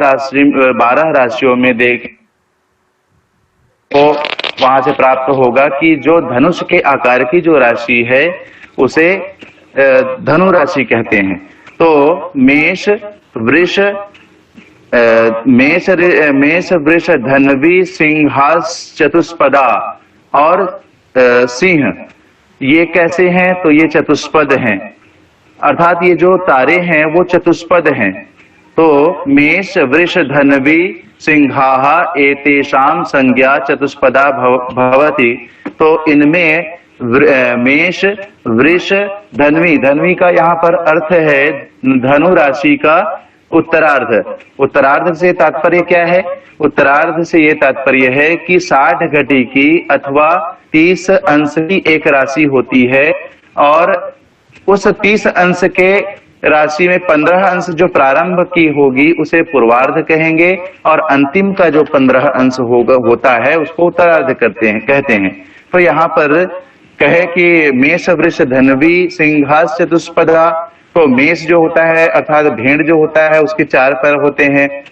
राशियों में देख तो वहां से प्राप्त होगा कि जो धनुष के आकार की जो राशि है उसे धनु राशि कहते हैं। तो मेष वृष धनवी सिंहास चतुष्पदा और सिंह, ये कैसे हैं? तो ये चतुष्पद हैं, अर्थात ये जो तारे हैं वो चतुष्पद हैं। तो मेष वृष धनवी सिंहाः एतेषां संज्ञा चतुष्पदा भवति। तो इनमें मेष वृष धनवी, धनवी का यहाँ पर अर्थ है धनु राशि का उत्तरार्ध। उत्तरार्ध से तात्पर्य क्या है? उत्तरार्ध से ये तात्पर्य है कि 60 घटी की अथवा 30 अंश की एक राशि होती है, और उस 30 अंश के राशि में 15 अंश जो प्रारंभ की होगी उसे पूर्वार्ध कहेंगे, और अंतिम का जो 15 अंश होता है उसको उत्तरार्ध कहते हैं। तो यहाँ पर कहे कि मेष वृष धनवी सिंहास चतुष्पदा। तो मेष जो होता है अर्थात भेड़ जो होता है उसके 4 पैर होते हैं।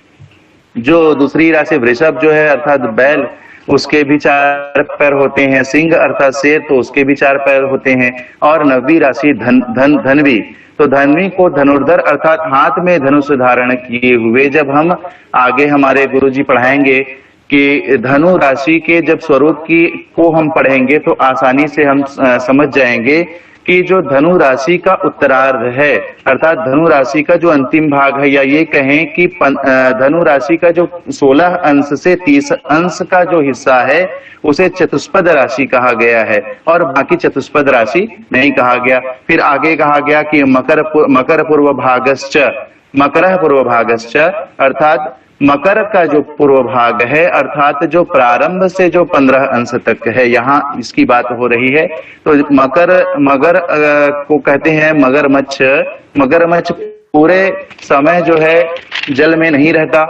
जो दूसरी राशि वृषभ जो है अर्थात बैल, उसके भी 4 पैर होते हैं। सिंह अर्थात शेर, तो उसके भी 4 पैर होते हैं। और 9वीं राशि धनवी, तो धनवी को धनुर्धर अर्थात हाथ में धनुष धारण किए हुए। जब हम आगे हमारे गुरुजी पढ़ाएंगे कि धनु राशि के जब स्वरूप को हम पढ़ेंगे तो आसानी से हम समझ जाएंगे कि जो धनु राशि का उत्तरार्ध है अर्थात धनु राशि का जो अंतिम भाग है, या ये कहें कि धनु राशि का जो 16 अंश से 30 अंश का जो हिस्सा है उसे चतुष्पद राशि कहा गया है, और बाकी चतुष्पद राशि नहीं कहा गया। फिर आगे कहा गया कि मकर पूर्व भागश्च, मकर पूर्व भागश्च अर्थात मकर का जो पूर्व भाग है अर्थात जो प्रारंभ से जो 15 अंश तक है, यहाँ इसकी बात हो रही है। तो मगर को कहते हैं मगरमच्छ। मगरमच्छ पूरे समय जो है जल में नहीं रहता,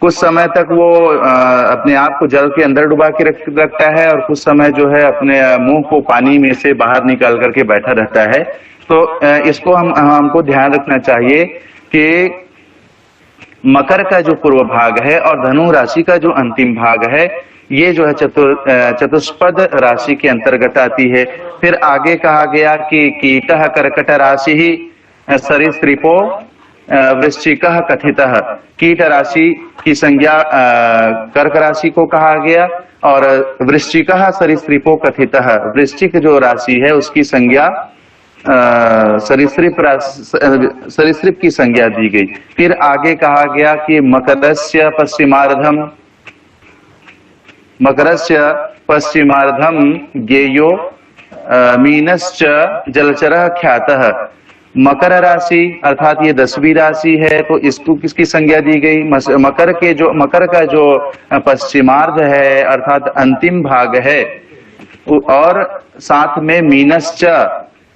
कुछ समय तक वो अपने आप को जल के अंदर डुबा के रखता है, और कुछ समय जो है अपने मुंह को पानी में से बाहर निकाल करके बैठा रहता है। तो इसको हमको ध्यान रखना चाहिए कि मकर का जो पूर्व भाग है और धनु राशि का जो अंतिम भाग है, ये जो है चतुष्पद राशि के अंतर्गत आती है। फिर आगे कहा गया कि कीटः कर्कट राशि ही सरीसृपो वृश्चिकः कथितः। कीट राशि की संज्ञा कर्क राशि को कहा गया, और वृश्चिकः सरीसृपो कथितः, वृश्चिक जो राशि है उसकी संज्ञा सरीसृप की संज्ञा दी गई। फिर आगे कहा गया कि मकरस्य पश्चिमार्धम ज्ञेयो मीनश्च जलचरः ख्यातः। मकर राशि अर्थात ये 10वीं राशि है, तो इसको किसकी संज्ञा दी गई? मकर का जो पश्चिमार्ध है अर्थात अंतिम भाग है, और साथ में मीनश्च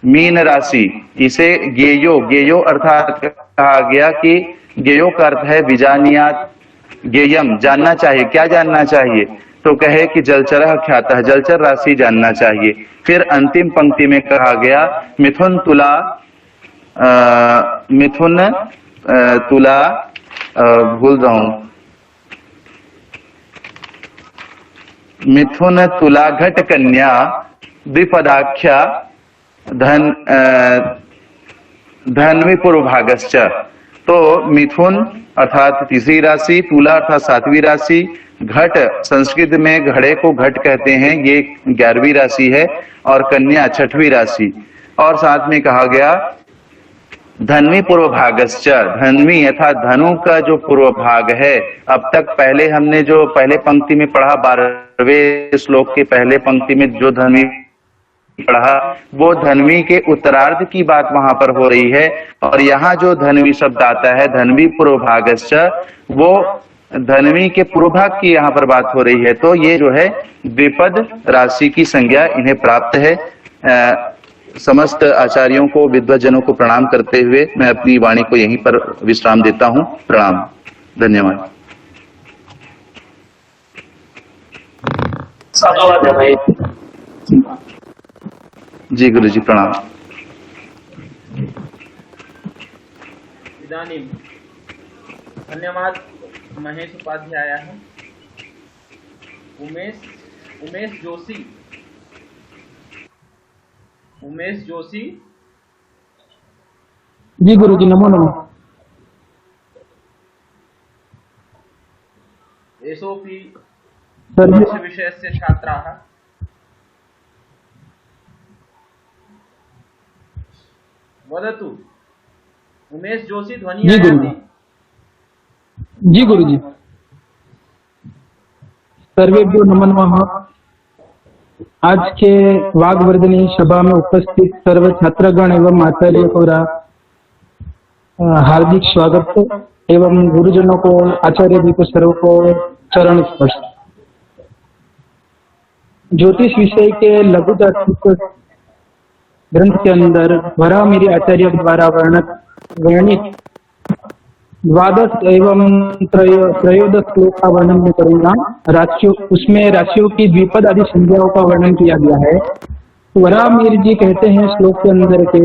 मीन राशि, इसे गेयो अर्थात कहा गया कि गेयो का अर्थ है विजानियात, गेयम जानना चाहिए। क्या जानना चाहिए? तो कहे कि जलचरः ख्यातः, जलचर राशि जानना चाहिए। फिर अंतिम पंक्ति में कहा गया मिथुन तुला भूल रहा हूं, मिथुन तुला घट कन्या द्विपदाख्या धन्वी पूर्वभागश्च। तो मिथुन अर्थात तीसरी राशि, तुला अर्थात 7वीं राशि, घट संस्कृत में घड़े को घट कहते हैं, ये 11वीं राशि है, और कन्या 6वीं राशि। और साथ में कहा गया धन्वी पूर्व भागश्च, धन्वी अर्थात धनु का जो पूर्व भाग है। अब तक पहले हमने जो पहले पंक्ति में पढ़ा, 12वें श्लोक के पहले पंक्ति में जो धन्वी पढ़ा, वो धन्वी के उत्तरार्ध की बात वहां पर हो रही है। और यहाँ जो धन्वी शब्द आता है धन्वी पूर्व भागश्च, वो धन्वी के पूर्व भाग की यहाँ पर बात हो रही है। तो ये जो है द्विपद राशि की संज्ञा इन्हें प्राप्त है। समस्त आचार्यों को, विद्वजनों को प्रणाम करते हुए मैं अपनी वाणी को यहीं पर विश्राम देता हूं। प्रणाम, धन्यवाद। साधुवाद है भाई। जी गुरु जी प्रणाम। इदानीं धन्यवाद महेश उपाध्याय, उमेश जोशी। जी गुरु जी, नमो नमः। एसोपि सर विषयस्य छात्राः। वदतु, उमेश जोशी ध्वनि जी गुरु आयाति? जी गुरु जी, सर्वेभ्यो नमो नमः। आज के वाग्वर्धनी सभा में उपस्थित सर्व छात्रगण एवं आचार्य को हार्दिक स्वागत एवं गुरुजनों को, आचार्य जी को, सर्व को चरण स्पर्श। ज्योतिष विषय के लघु ग्रंथ के अंदर वराहमिहिर आचार्य द्वारा वर्णित द्वादश एवं त्रयोदश श्लोक का वर्णन मैं करूंगा। उसमें राशियों की द्विपद आदि संज्ञाओं का वर्णन किया गया है। वराहमिहिर जी कहते हैं श्लोक के अंदर के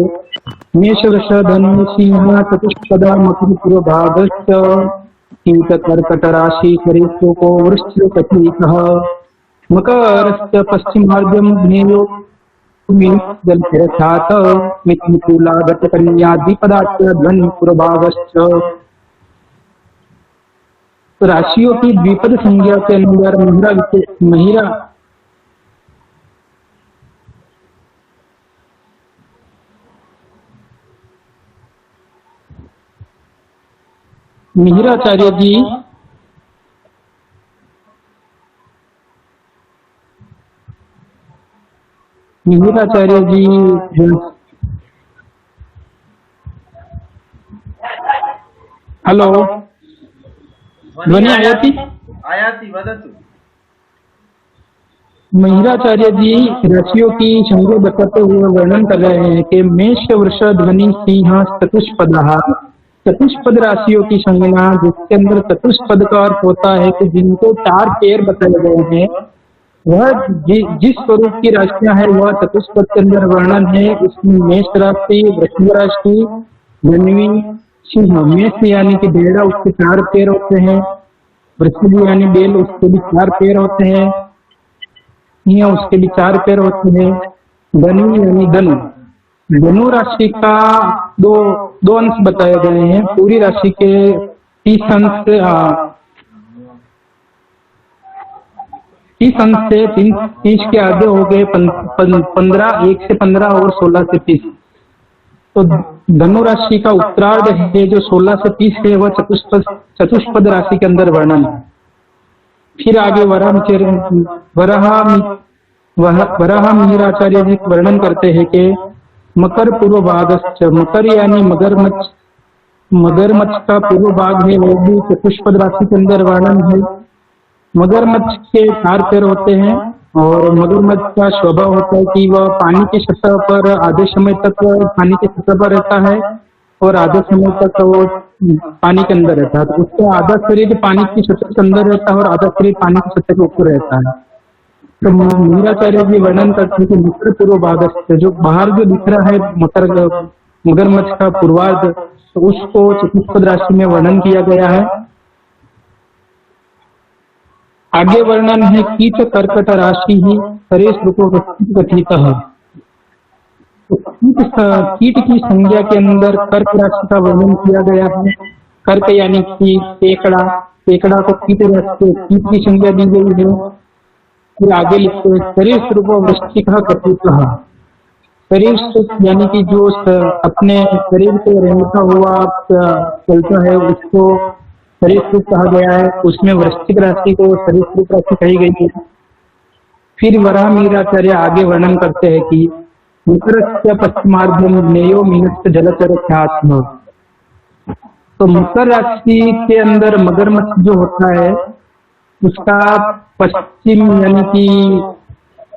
मेष वृष धनु सिंह चतुष्पदा मकर पूर्व भागश्च कीट कर्कट राशि सरीसृपो वृश्चिकः मकरस्य पश्चिमार्धं ज्ञेयो जलचरः मिथुन तुला घट कन्या द्विपदाख्या धन्वी पूर्व भागश्च। तो राशियों की द्विपद संज्ञा के अंदर मिहिराचार्य जी हेलो, ध्वनि आयाति? वदतु। महिराचार्य जी राशियों की संज्ञा बताते हुए वर्णन कर रहे हैं कि मेष वृष ध्वनि सिंह चतुष्पदा, चतुष्पद राशियों की संज्ञा, जिसके अंदर चतुष्पद का अर्थ होता है कि जिनको 4 पैर बताए गए हैं, वह जिस स्वरूप की राशियां हैं वह चतुष्पद के अंदर वर्णन है। उसमें मेष राशि, वृश्चिक राशि, धन्वी, सिंह। मेष यानी कि भेड़ा, उसके 4 पैर होते हैं। वृश्चिक यानी बेल, उसके भी 4 पैर होते हैं। सिंह, उसके भी 4 पैर होते हैं। धन्वी यानी धनु, धनु राशि का दो अंश बताए गए हैं। पूरी राशि के 30 अंश से 30 के आगे हो गए 15, 1 से 15 और 16 से 30। तो धनु राशि का उत्तरार्ध है जो 16 से 30 है वह चतुष्पद राशि के अंदर वर्णन है। फिर आगे वराह मिहिराचार्य जी वर्णन करते हैं कि मकर पूर्व भाग, मकर यानी मगरमच्छ का पूर्व भाग है वो भी चतुष्पद राशि के अंदर वर्णन है। मगरमच्छ के 4 पैर होते हैं और मगरमच्छ का स्वभाव होता है कि वह पानी की सतह पर आधे समय तक पानी की सतह पर रहता है और आधे समय तक वो पानी के अंदर रहता है। तो उसका आधा शरीर पानी की सतह के अंदर रहता है और आधा शरीर पानी की सतह के ऊपर रहता है। तो मिहिराचार्य जी वर्णन करते हैं कि मकर पूर्व भाग जो बाहर जो दिख रहा है मगरमच्छ का पूर्वार्ध, तो उसको चतुष्पद राशि में वर्णन किया गया है। आगे वर्णन है कीट कर्कट राशि ही सरेश रूपो कथित है। तो कीट की संज्ञा के अंदर कर्क राशि का वर्णन किया गया है। कर्क यानी कि पेकड़ा को कीट की संज्ञा दी गई है। फिर आगे लिखते हैं सरेश रूपो वृश्चिक कथित है। शरीर यानी कि जो अपने शरीर को रेंगता हुआ चलता है उसको सरीसृप कहा गया है। उसमें वृश्चिक राशि को सरीसृप राशि कही गई है। फिर वराह मिहिराचार्य आगे वर्णन करते हैं कि मकर पश्चिमार्धम नेयो मीनस्य जलचर ख्यात्म। तो मकर राशि के अंदर मगरमच्छ जो होता है उसका पश्चिम यानी कि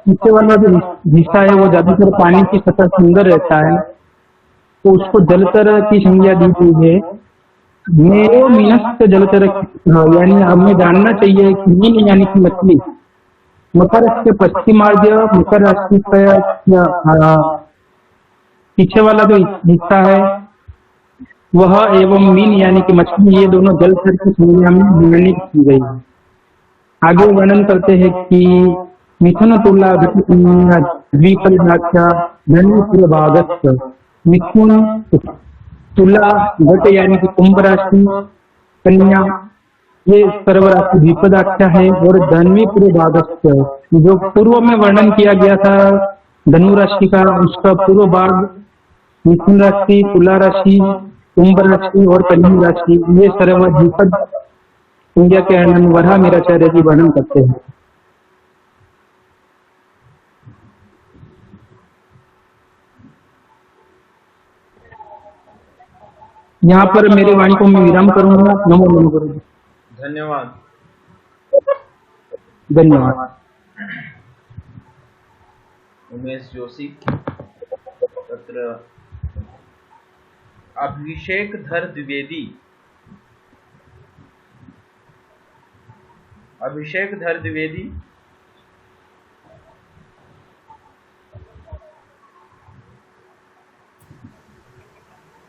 नीचे वाला जो हिस्सा है वो ज्यादातर पानी की सतह से अंदर रहता है, तो उसको जलचर की संज्ञा दी गई है। नेयो मीनस्य जलचर, यानी हमें जानना चाहिए कि मीन यानी कि मछली। मकर के पश्चिमार्ध मकर राशि का पीछे वाला जो हिस्सा है वह एवं मीन यानी कि मछली, ये दोनों जलचर की संज्ञा में वर्णित की गई है। आगे वर्णन करते हैं कि मिथुन तुला द्विपदाख्या धनु भागस्थ। मिथुन तुला घट यानी कि कुंभ राशि, कन्या ये सर्व राशि द्विपदाख्या है और धन्वी पूर्व भागस्थ जो पूर्व में वर्णन किया गया था धनु राशि का, उसका पूर्व भाग मिथुन राशि, तुला राशि, कुंभ राशि और कन्या राशि ये सर्व द्विपद संज्ञा के आनंद वराह मिहिराचार्य जी वर्णन करते हैं। यहाँ पर मेरे वाणी को मैं विराम करूंगा। नमो नमो गुरु जी। धन्यवाद। धन्यवाद। उमेश जोशी। तत्र अभिषेकधर द्विवेदी, अभिषेकधर द्विवेदी।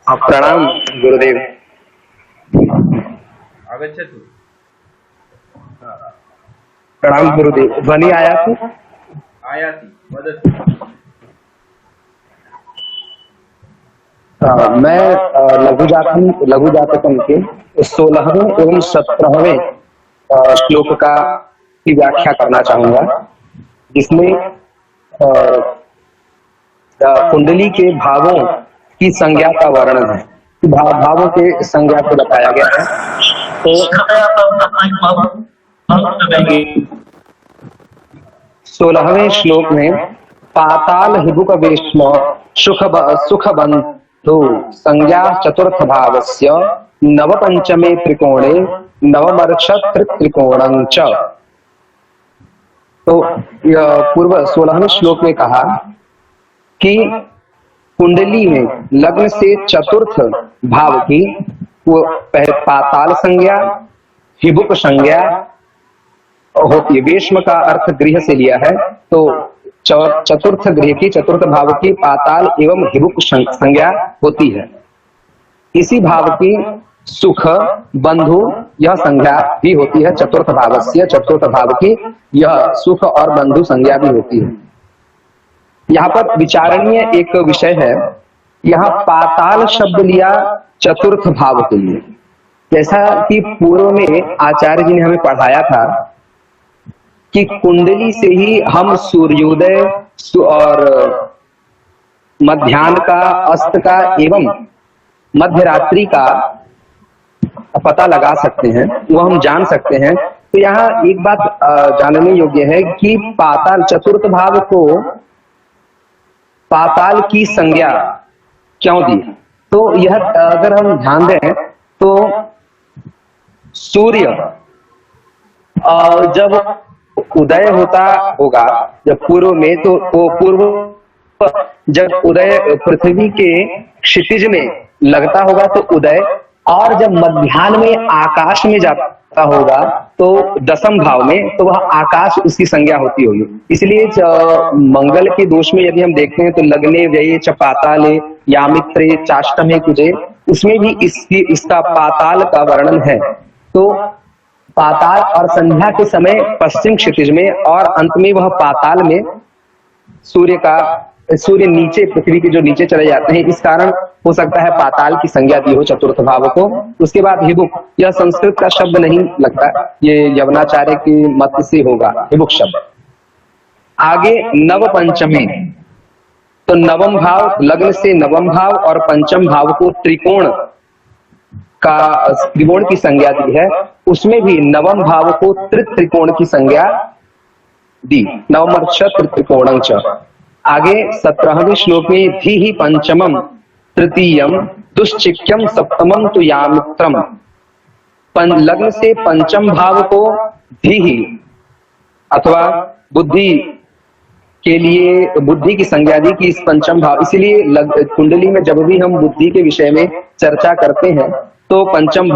प्रणाम गुरुदेव। आगच्छतु। प्रणाम गुरुदेव। ध्वनि आयाति? आयाति, वदतु। मैं लघु जातकम के 16वें एवं 17वें श्लोक की व्याख्या करना चाहूंगा, जिसमें कुंडली के भावों की संज्ञा का वर्णन है। भावों के संज्ञा को बताया गया है। तो 16वें श्लोक में पाताल हिबुक वेश्म सुख बंधु संज्ञा चतुर्थ भावस्य नव पंचमे त्रिकोणे नवमर्क्षत्र त्रिकोणं च। तो पूर्व 16वें श्लोक में कहा कि कुंडली में लग्न से चतुर्थ भाव की वो पाताल संज्ञा, हिबुक संज्ञा होती है। वेश्म का अर्थ गृह से लिया है, तो चतुर्थ गृह की, चतुर्थ भाव की पाताल एवं हिबुक संज्ञा होती है। इसी भाव की सुख बंधु यह संज्ञा भी होती है। चतुर्थ भावस्य, चतुर्थ भाव की यह सुख और बंधु संज्ञा भी होती है। यहाँ पर विचारणीय एक विषय है, यहाँ पाताल शब्द लिया चतुर्थ भाव के लिए। जैसा कि पूर्व में आचार्य जी ने हमें पढ़ाया था कि कुंडली से ही हम सूर्योदय और मध्याह्न का, अस्त का एवं मध्य रात्रि का पता लगा सकते हैं, वो हम जान सकते हैं। तो यहाँ एक बात जानने योग्य है कि पाताल, चतुर्थ भाव को पाताल की संज्ञा क्यों दी। तो यह अगर हम ध्यान दें तो सूर्य जब उदय होता होगा, जब पूर्व में, तो वो पूर्व जब उदय पृथ्वी के क्षितिज में लगता होगा तो उदय, और जब मध्याह्न में आकाश में जाता होगा तो दसम भाव में, तो वह आकाश उसकी संज्ञा होती होगी। इसलिए मंगल के दोष में यदि हम देखते हैं तो लग्ने व्यये च पाताले यामित्रे चाष्टमे कुजे, उसमें भी इसका पाताल का वर्णन है। तो पाताल और संध्या के समय पश्चिम क्षितिज में, और अंत में वह पाताल में सूर्य नीचे, पृथ्वी के जो नीचे चले जाते हैं, इस कारण हो सकता है पाताल की संज्ञा दी हो चतुर्थ भाव को। उसके बाद हिबुक, यह संस्कृत का शब्द नहीं लगता, ये यवनाचार्य के मत से होगा हिबुक शब्द। आगे नव पंचमी, तो नवम भाव, लग्न से नवम भाव और पंचम भाव को त्रिकोण की संज्ञा दी है। उसमें भी नवम भाव को त्रिकोण की संज्ञा दी, नवम त्रिकोणं च। आगे 17वें श्लोक में धी ही पंचमम तृतीयम दुश्चिक्यम सप्तमम तु यामित्रम, लग्न से पंचम भाव को धी ही अथवा बुद्धि के लिए बुद्धि की संज्ञा दी कि इस पंचम भाव, इसलिए कुंडली में जब भी हम बुद्धि के विषय में चर्चा करते हैं तो पंचम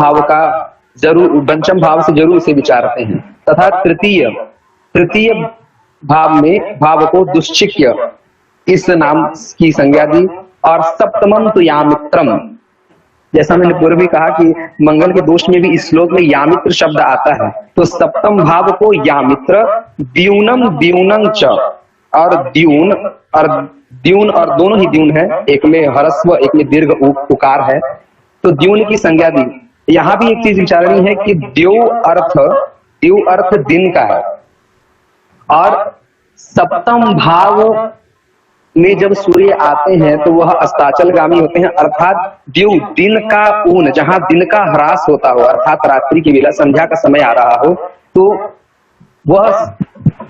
भाव से जरूर इसे विचारते हैं। तथा तृतीय भाव में भाव को दुश्चिक्य इस नाम की संज्ञा दी, और सप्तमम तो यामित्रम, जैसा मैंने पूर्व भी कहा कि मंगल के दोष में भी इस श्लोक में यामित्र शब्द आता है, तो सप्तम भाव को यामित्र, द्यूनम द्यूनं च, और द्यून और दोनों ही द्यून है, एक में ह्रस्व एक में दीर्घ उकार है, तो द्यून की संज्ञा दी। यहाँ भी एक चीज विचारणी है कि द्यू अर्थ दिन का है, और सप्तम भाव में जब सूर्य आते हैं तो वह अस्ताचलगामी होते हैं, अर्थात द्यू दिन का ऊन, जहां दिन का ह्रास होता हो, अर्थात रात्रि की वेला संध्या का समय आ रहा हो, तो वह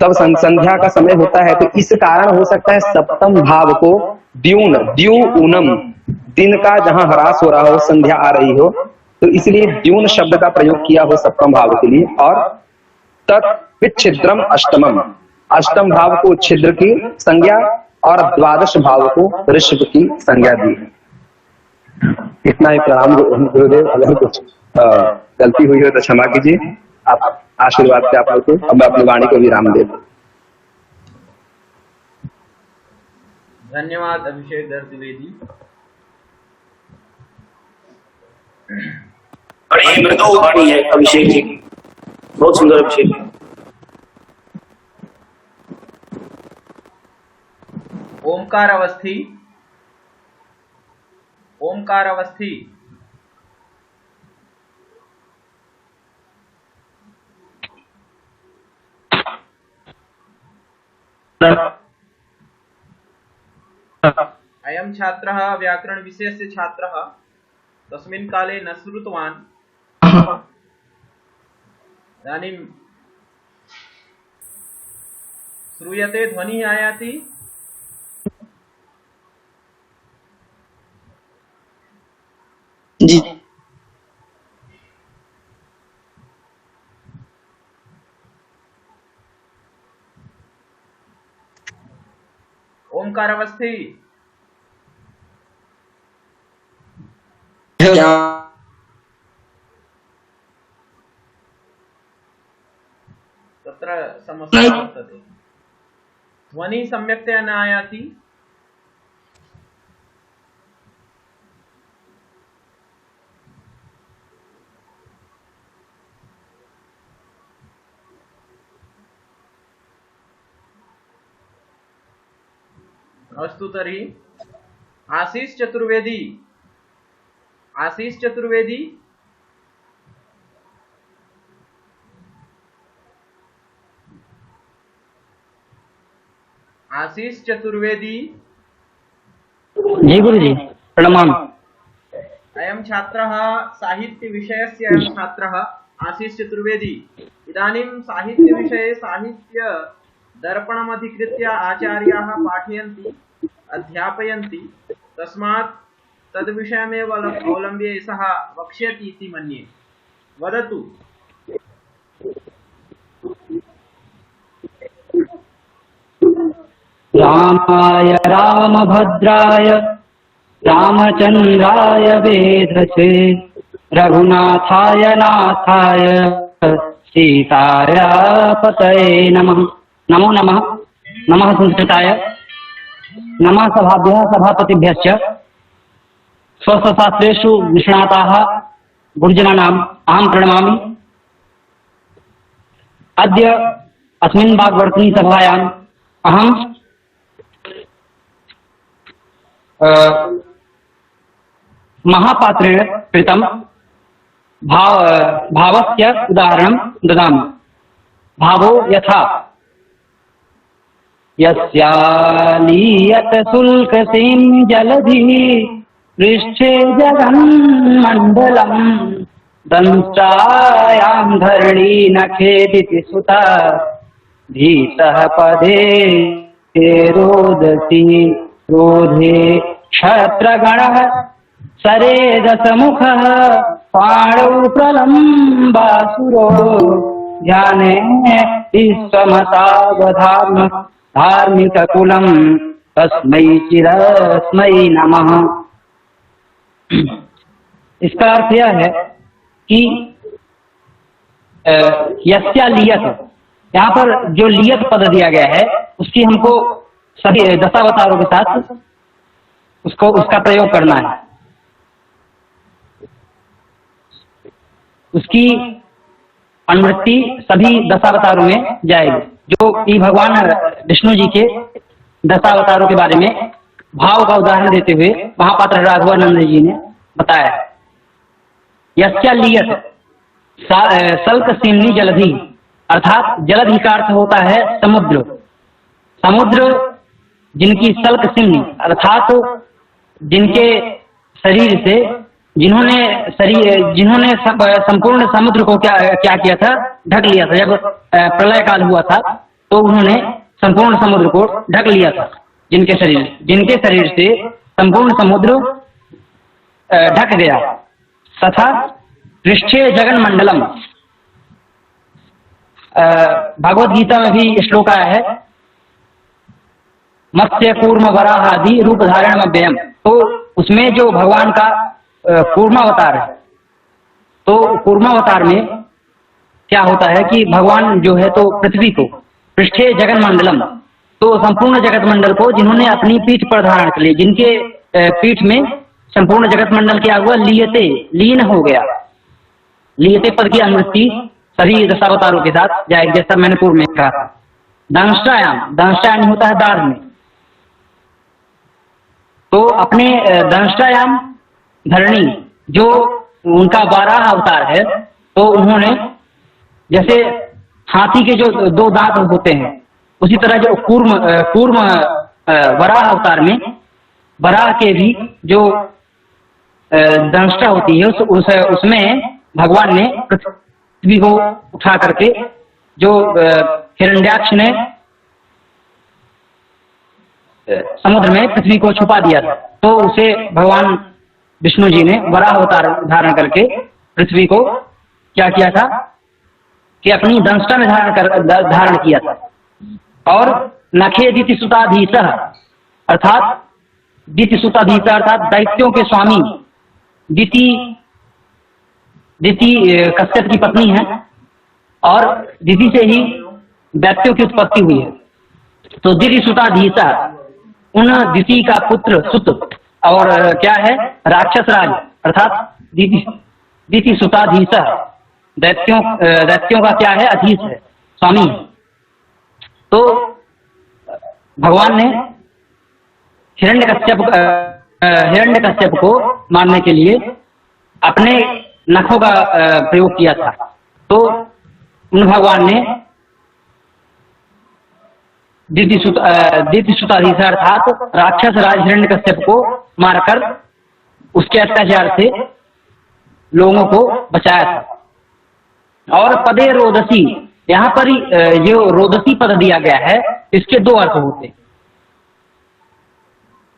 तब संध्या का समय होता है। तो इस कारण हो सकता है सप्तम भाव को द्यू ऊनम, दिन का जहां ह्रास हो रहा हो, संध्या आ रही हो, तो इसलिए द्यून शब्द का प्रयोग किया हो सप्तम भाव के लिए। और तत्विच्छिद्रम अष्टमम, अष्टम भाव को छिद्र की संज्ञा और द्वादश भाव को ऋषभ की संज्ञा दी। इतना ही। प्रणाम गुरुदेव, अगर कुछ गलती हुई हो तो क्षमा कीजिए। आप आशीर्वाद से आप लोग को, अब मैं अपनी वाणी को विराम दे दूं। धन्यवाद अभिषेक दर द्विवेदी। बड़ी मृदु वाणी है अभिषेक जी, बहुत सुंदर अभिषेक। ओमकार अवस्थी, ओमकार अवस्थी, अयं छात्रः व्याकरण विषयस्य छात्रः तस्मिन् काले न श्रुतवान्। इदानीं श्रूयते, ध्वनिः आयाति। जी ओमकार अवस्थी, तत्र समस्या वर्तते, ध्वनिः सम्यक्तया न आयाति। अस्तु तर्हि आशीष चतुर्वेदी, आशीष चतुर्वेदी, आशीष चतुर्वेदी, जी गुरु जी प्रणाम। अयं छात्रः साहित्यविषयस्य अयं छात्रः आशीष चतुर्वेदी इदानीं साहित्यविषये साहित्यदर्पणमधिकृत्य आचार्याः पाठयन्ति अध्यापयन्ति तस्मात् तद्विषयमेव अवलम्ब्य सः वक्ष्यति इति मन्ये। वदतु। रामाय रामभद्राय रामचन्द्राय वेधसे रघुनाथाय नाथाय सीताय पतये नमः। नमो नमः। नमः संस्कृताय। नमः सभाभ्यः सभापतिभ्यश्च। स्वस्वशास्त्रेषु निष्णाताः गुरुजनानाम् अहं प्रणमामि। अद्य अस्मिन् वाग्वर्तिनी सभायाम् अहं महापात्रेण कृतं भावस्य उदाहरणं ददामि। भावो यथा यस्यालीयत शुल्कसीं जलधिः पृष्ठे जगन्मण्डलम् दंष्ट्रायां धरणी नखेदिति सुता भीतः पदे रोदसी क्रोधे क्षत्रगणः सरेदसमुखः पाणौ प्रलम्बासुरो ध्याने विश्वमतावधार्म धार्मिककुलं तस्मै चिरस्मै नमः। इसका अर्थ यह है कि यस्या लियत, यहाँ पर जो लियत पद दिया गया है उसकी हमको सभी दशावतारों के साथ उसका प्रयोग करना है। उसकी अनुवृत्ति सभी दशावतारों में जाएगी, जो कि भगवान विष्णु जी के दशावतारों के बारे में भाव का उदाहरण देते हुए महापात्र राघवानंद जी ने बताया है। यस्या लियत सल्क सीमनी जलधि, अर्थात जलधि का अर्थ होता है समुद्र। समुद्र जिनकी सल्क सिमनी अर्थात जिनके शरीर से जिन्होंने संपूर्ण समुद्र को क्या किया था, ढक लिया था। जब प्रलय काल हुआ था तो उन्होंने संपूर्ण समुद्र को ढक लिया था। जिनके शरीर से संपूर्ण समुद्र ढक गया। तथा पृष्ठे जगन मंडलम, भगवत गीता में भी श्लोक आया है, मत्स्य कूर्म वराह आदि रूप धारण व्ययम। तो उसमें जो भगवान का कूर्मावतार है, तो कूर्मावतार में क्या होता है कि भगवान जो है तो पृथ्वी को पृष्ठे जगन मंडलम, तो संपूर्ण जगत मंडल को जिन्होंने अपनी पीठ पर धारण कर लिया, जिनके पीठ में संपूर्ण जगत मंडल क्या हुआ, लीन हो गया। लियते पद की अनुवृत्ति सभी दशावतारों के साथ जाएगी, जैसा मैंने पूर्व में कहा था। दंष्टायाम होता है दाढ़ में, तो अपने दंष्टायाम धरणी जो उनका वाराह अवतार है, तो उन्होंने जैसे हाथी के जो दो दांत होते हैं, उसी तरह जो कूर्म वराह अवतार में वराह के भी जो दंष्टा होती है उसमें भगवान ने पृथ्वी को उठा करके, जो हिरण्याक्ष ने समुद्र में पृथ्वी को छुपा दिया था, तो उसे भगवान विष्णु जी ने वराह अवतार धारण करके पृथ्वी को क्या किया था कि अपनी दंष्टा में धारण किया था। और नखे दिति सुताधीश, अर्थात दिति सुताधीश अर्थात दैत्यों के स्वामी। दिति कश्यप की पत्नी है और दिति से ही दैत्यों की उत्पत्ति हुई है। तो दिति सुताधीश उन दिति का पुत्र सुत, और क्या है राक्षस राज, अर्थात दिति सुताधीश दैत्यों का क्या है, अधीश है, स्वामी। तो भगवान ने हिरण्यकश्यप को मारने के लिए अपने नखों का प्रयोग किया था। तो उन भगवान ने दितिसुताधीश अर्थात राक्षस राज हिरण्यकश्यप को मारकर उसके अत्याचार से लोगों को बचाया था। और पदे रोदसी, यहाँ पर जो रोदसी पद दिया गया है इसके दो अर्थ होते,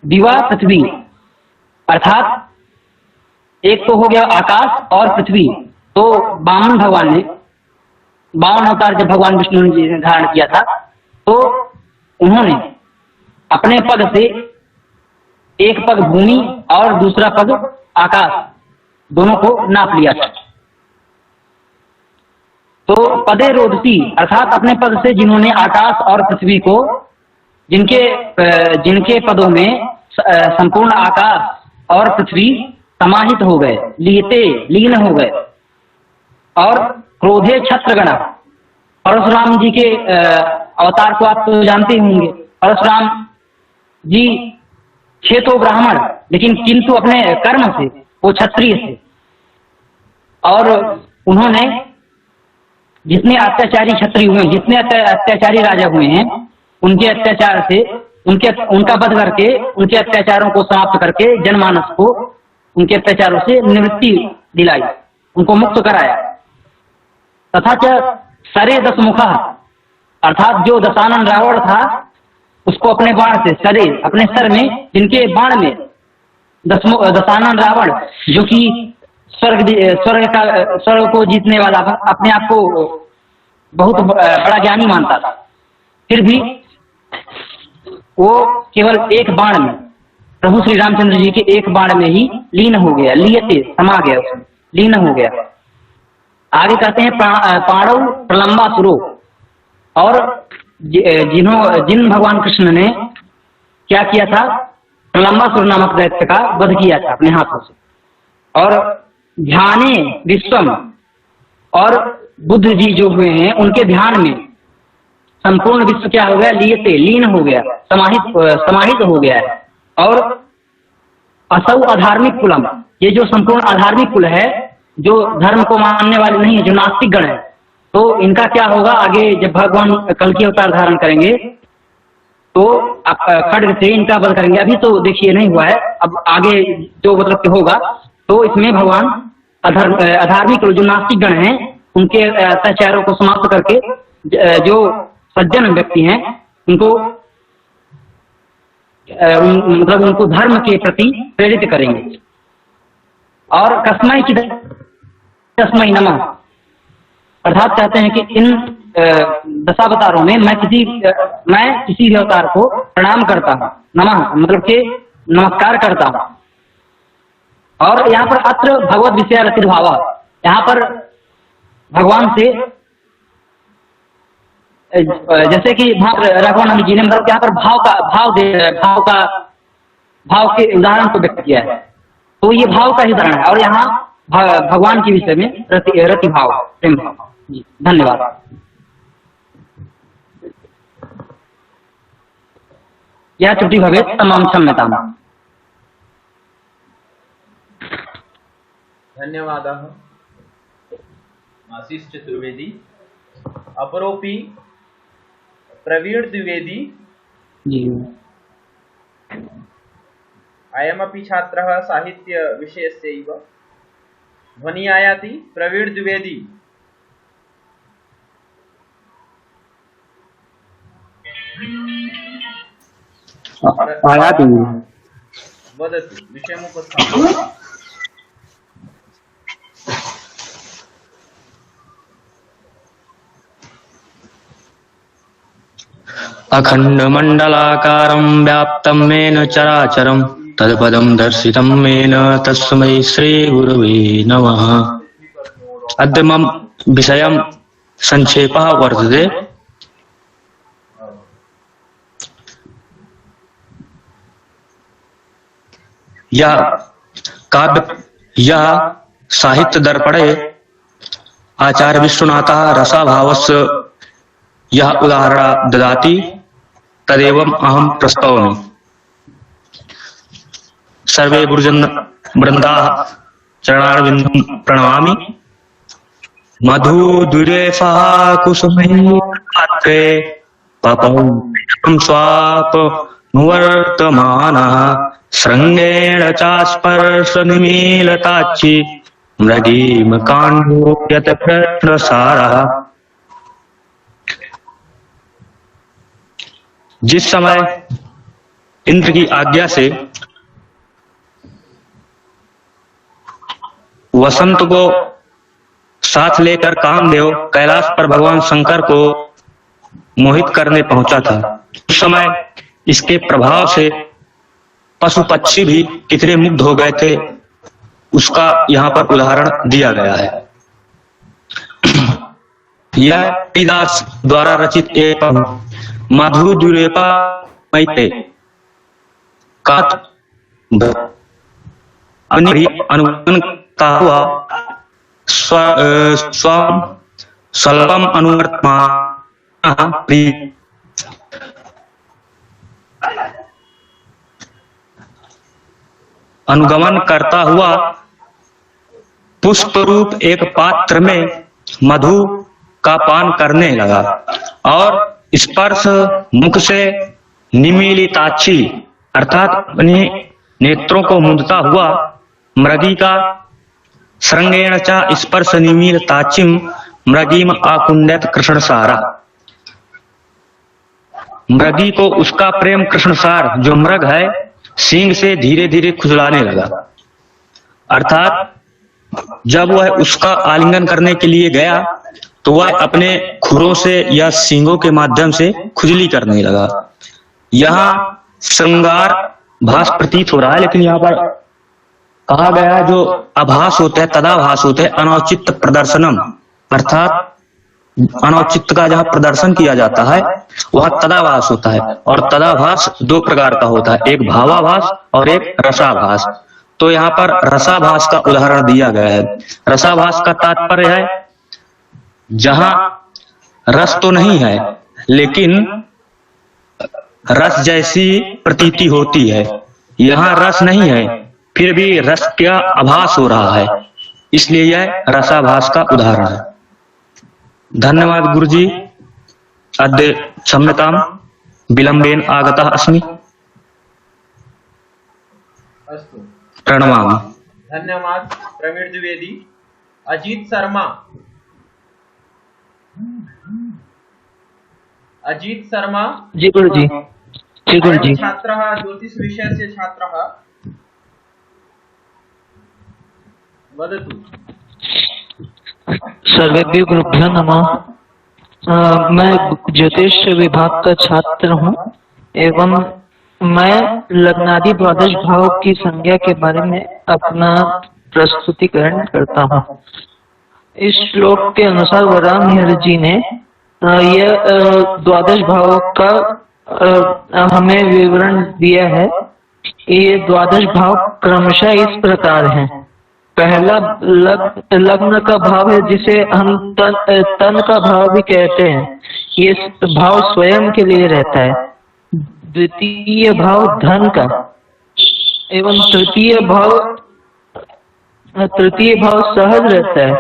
दिवा पृथ्वी, अर्थात एक तो हो गया आकाश और पृथ्वी। तो वामन भगवान ने 52 अवतार जब भगवान विष्णु जी ने धारण किया था तो उन्होंने अपने पद से एक पग भूमि और दूसरा पग आकाश दोनों को नाप लिया था। तो पदे रोदसी अर्थात अपने पद से जिन्होंने आकाश और पृथ्वी को, जिनके पदों में संपूर्ण आकाश और पृथ्वी समाहित हो गए, लीन हो गए। और क्रोधे छत्रगण, परशुराम जी के अवतार को आप तो जानते होंगे। परशुराम जी थे तो ब्राह्मण, लेकिन किंतु अपने कर्म से वो क्षत्रिय थे। और उन्होंने जितने अत्याचारी क्षत्रिय हुए, जितने अत्याचारी राजा हुए हैं, उनके अत्याचार से उनका वध करके, उनके अत्याचारों को समाप्त करके जनमानस को उनके अत्याचारों से निवृत्ति दिलाई, उनको मुक्त कराया। तथा सरे दशमुखा, अर्थात जो दशानन रावण था उसको अपने बाण से, सरे अपने सर में, जिनके बाण में दशानन रावण जो कि स्वर्ग को जीतने वाला, अपने आप को बहुत बड़ा ज्ञानी मानता था, फिर भी वो केवल एक बाण में, प्रभु श्री रामचंद्र जी के एक बाण में ही लीन हो गया, लियते समा गया, उसमें लीन हो गया। आगे कहते हैं पाणव प्रलंबा सुरो, और जिन भगवान कृष्ण ने क्या किया था, प्रलंबासुर नामक दैत्य का वध किया था अपने हाथों से। और ध्याने विश्वम, और बुद्ध जी जो हुए हैं उनके ध्यान में संपूर्ण विश्व क्या हो गया, लियते लीन हो गया, समाहित हो गया है। और असौ अधार्मिक कुलम, ये जो संपूर्ण अधार्मिक कुल है, जो धर्म को मानने वाले नहीं है, जो नास्तिक गण है, तो इनका क्या होगा आगे जब भगवान कल की अवतार धारण करेंगे तो खड्ग से इनका वध करेंगे। अभी तो देखिए नहीं हुआ है, अब आगे जो मतलब होगा तो इसमें भगवान अधार्मिक जो नास्तिक गण हैं उनके अत्याचारों को समाप्त करके जो सज्जन व्यक्ति हैं उनको मतलब उनको धर्म के प्रति प्रेरित करेंगे। और तस्मै नमः, अर्थात कहते हैं कि इन दशावतारों में मैं किसी भी अवतार को प्रणाम करता हूँ, नमः मतलब के नमस्कार करता हूँ। और यहाँ पर अत्र भगवत विषय रतिर्भाव, यहाँ पर भगवान से जैसे कि रघुवंश जी ने मतलब यहाँ पर भाव के उदाहरण को व्यक्त किया है, तो ये भाव का ही उदाहरण है। और यहाँ भगवान के विषय में रति भाव, प्रेम भाव। जी धन्यवाद। यह त्रुटि भवेत् तमाम क्षम्यताम्। धन्यवादः आशीष चतुर्वेदी। अपरोपि प्रवीण द्विवेदी जी अयमपि छात्रः साहित्य विषयस्यैव। ध्वनि आयाति प्रवीण द्विवेदी। आयाति वदतु विषयमुपस्थापयतु। अखण्डमण्डलाकारं व्याप्तं येन चराचरं तत्पदं दर्शितं येन तस्मै श्रीगुरवे नमः। अद्य मम विषयं संक्षेपः वर्तते। यह साहित्य दर्पणे आचार्य विश्वनाथः रसाभावस्य यह उदाहरण ददाति तदेवम् अहं प्रस्तौमि। सर्वे गुरुजन वृन्दाः चरणारविन्दं प्रणमामि। मधुदुरेफः कुसुमे पात्रे पपं स्वापनुवर्तमानः श्रृंगेण चास्पर्श निमीलताक्षि मृगीम कांडोप्यत कृष्णसारः। जिस समय इंद्र की आज्ञा से वसंत को साथ लेकर कामदेव कैलाश पर भगवान शंकर को मोहित करने पहुंचा था, उस समय इसके प्रभाव से पशु पक्षी भी कितने मुग्ध हो गए थे, उसका यहाँ पर उदाहरण दिया गया है। यह कालिदास द्वारा रचित एक मधु दुरेपा मैते का अनुगमन का हुआ स्वम स्वल्पम अनुवर्तमान अनुगमन करता हुआ पुष्प रूप एक पात्र में मधु का पान करने लगा और स्पर्श मुख से निमीलिताक्षी अर्थात अपने नेत्रों को मूंदता हुआ मृगी का श्रृंगेण च स्पर्श निमीलिताक्षिम मृगीम आकुंडत कृष्णसारा। मृगी को उसका प्रेम कृष्णसार जो मृग है सींग से धीरे धीरे खुजलाने लगा, अर्थात जब वह उसका आलिंगन करने के लिए गया तो वह अपने खुरों से या सींगों के माध्यम से खुजली करने लगा। यहाँ श्रृंगार भास प्रतीत हो रहा है, लेकिन यहाँ पर कहा गया है जो आभास होता है, तदाभास होता है, अनौचित प्रदर्शनम, अर्थात अनौचित का जहाँ प्रदर्शन किया जाता है वह तदाभास होता है। और तदाभास दो प्रकार का होता है, एक भावाभास और एक रसाभास। तो यहाँ पर रसाभास का उदाहरण दिया गया है। रसाभास का तात्पर्य है जहां रस तो नहीं है लेकिन रस जैसी प्रतीति होती है, यहाँ रस नहीं है फिर भी रस का आभास हो रहा है, इसलिए यह रसाभास का उदाहरण है। धन्यवाद गुरुजी। अद्य क्षम्यताम विलंबेन आगतः अस्मि। अस्तु, प्रणमामि। धन्यवाद प्रवीण द्विवेदी। अजीत शर्मा, अजीत शर्मा जी गुरुजी। जी गुरुजी। छात्रः ज्योतिष विषयस्य छात्रः वदतु। सर्वेभ्यो गुरुभ्यो नमः। मैं ज्योतिष विभाग का छात्र हूँ एवं मैं लग्नादि द्वादश भाव की संज्ञा के बारे में अपना प्रस्तुतिकरण करता हूँ। इस श्लोक के अनुसार वराहमिहिर जी ने यह द्वादश भाव का हमें विवरण दिया है। ये द्वादश भाव क्रमशः इस प्रकार हैं। पहला लग्न का भाव है जिसे हम तन का भाव भी कहते हैं, ये भाव स्वयं के लिए रहता है। द्वितीय भाव धन का एवं तृतीय भाव सहज रहता है।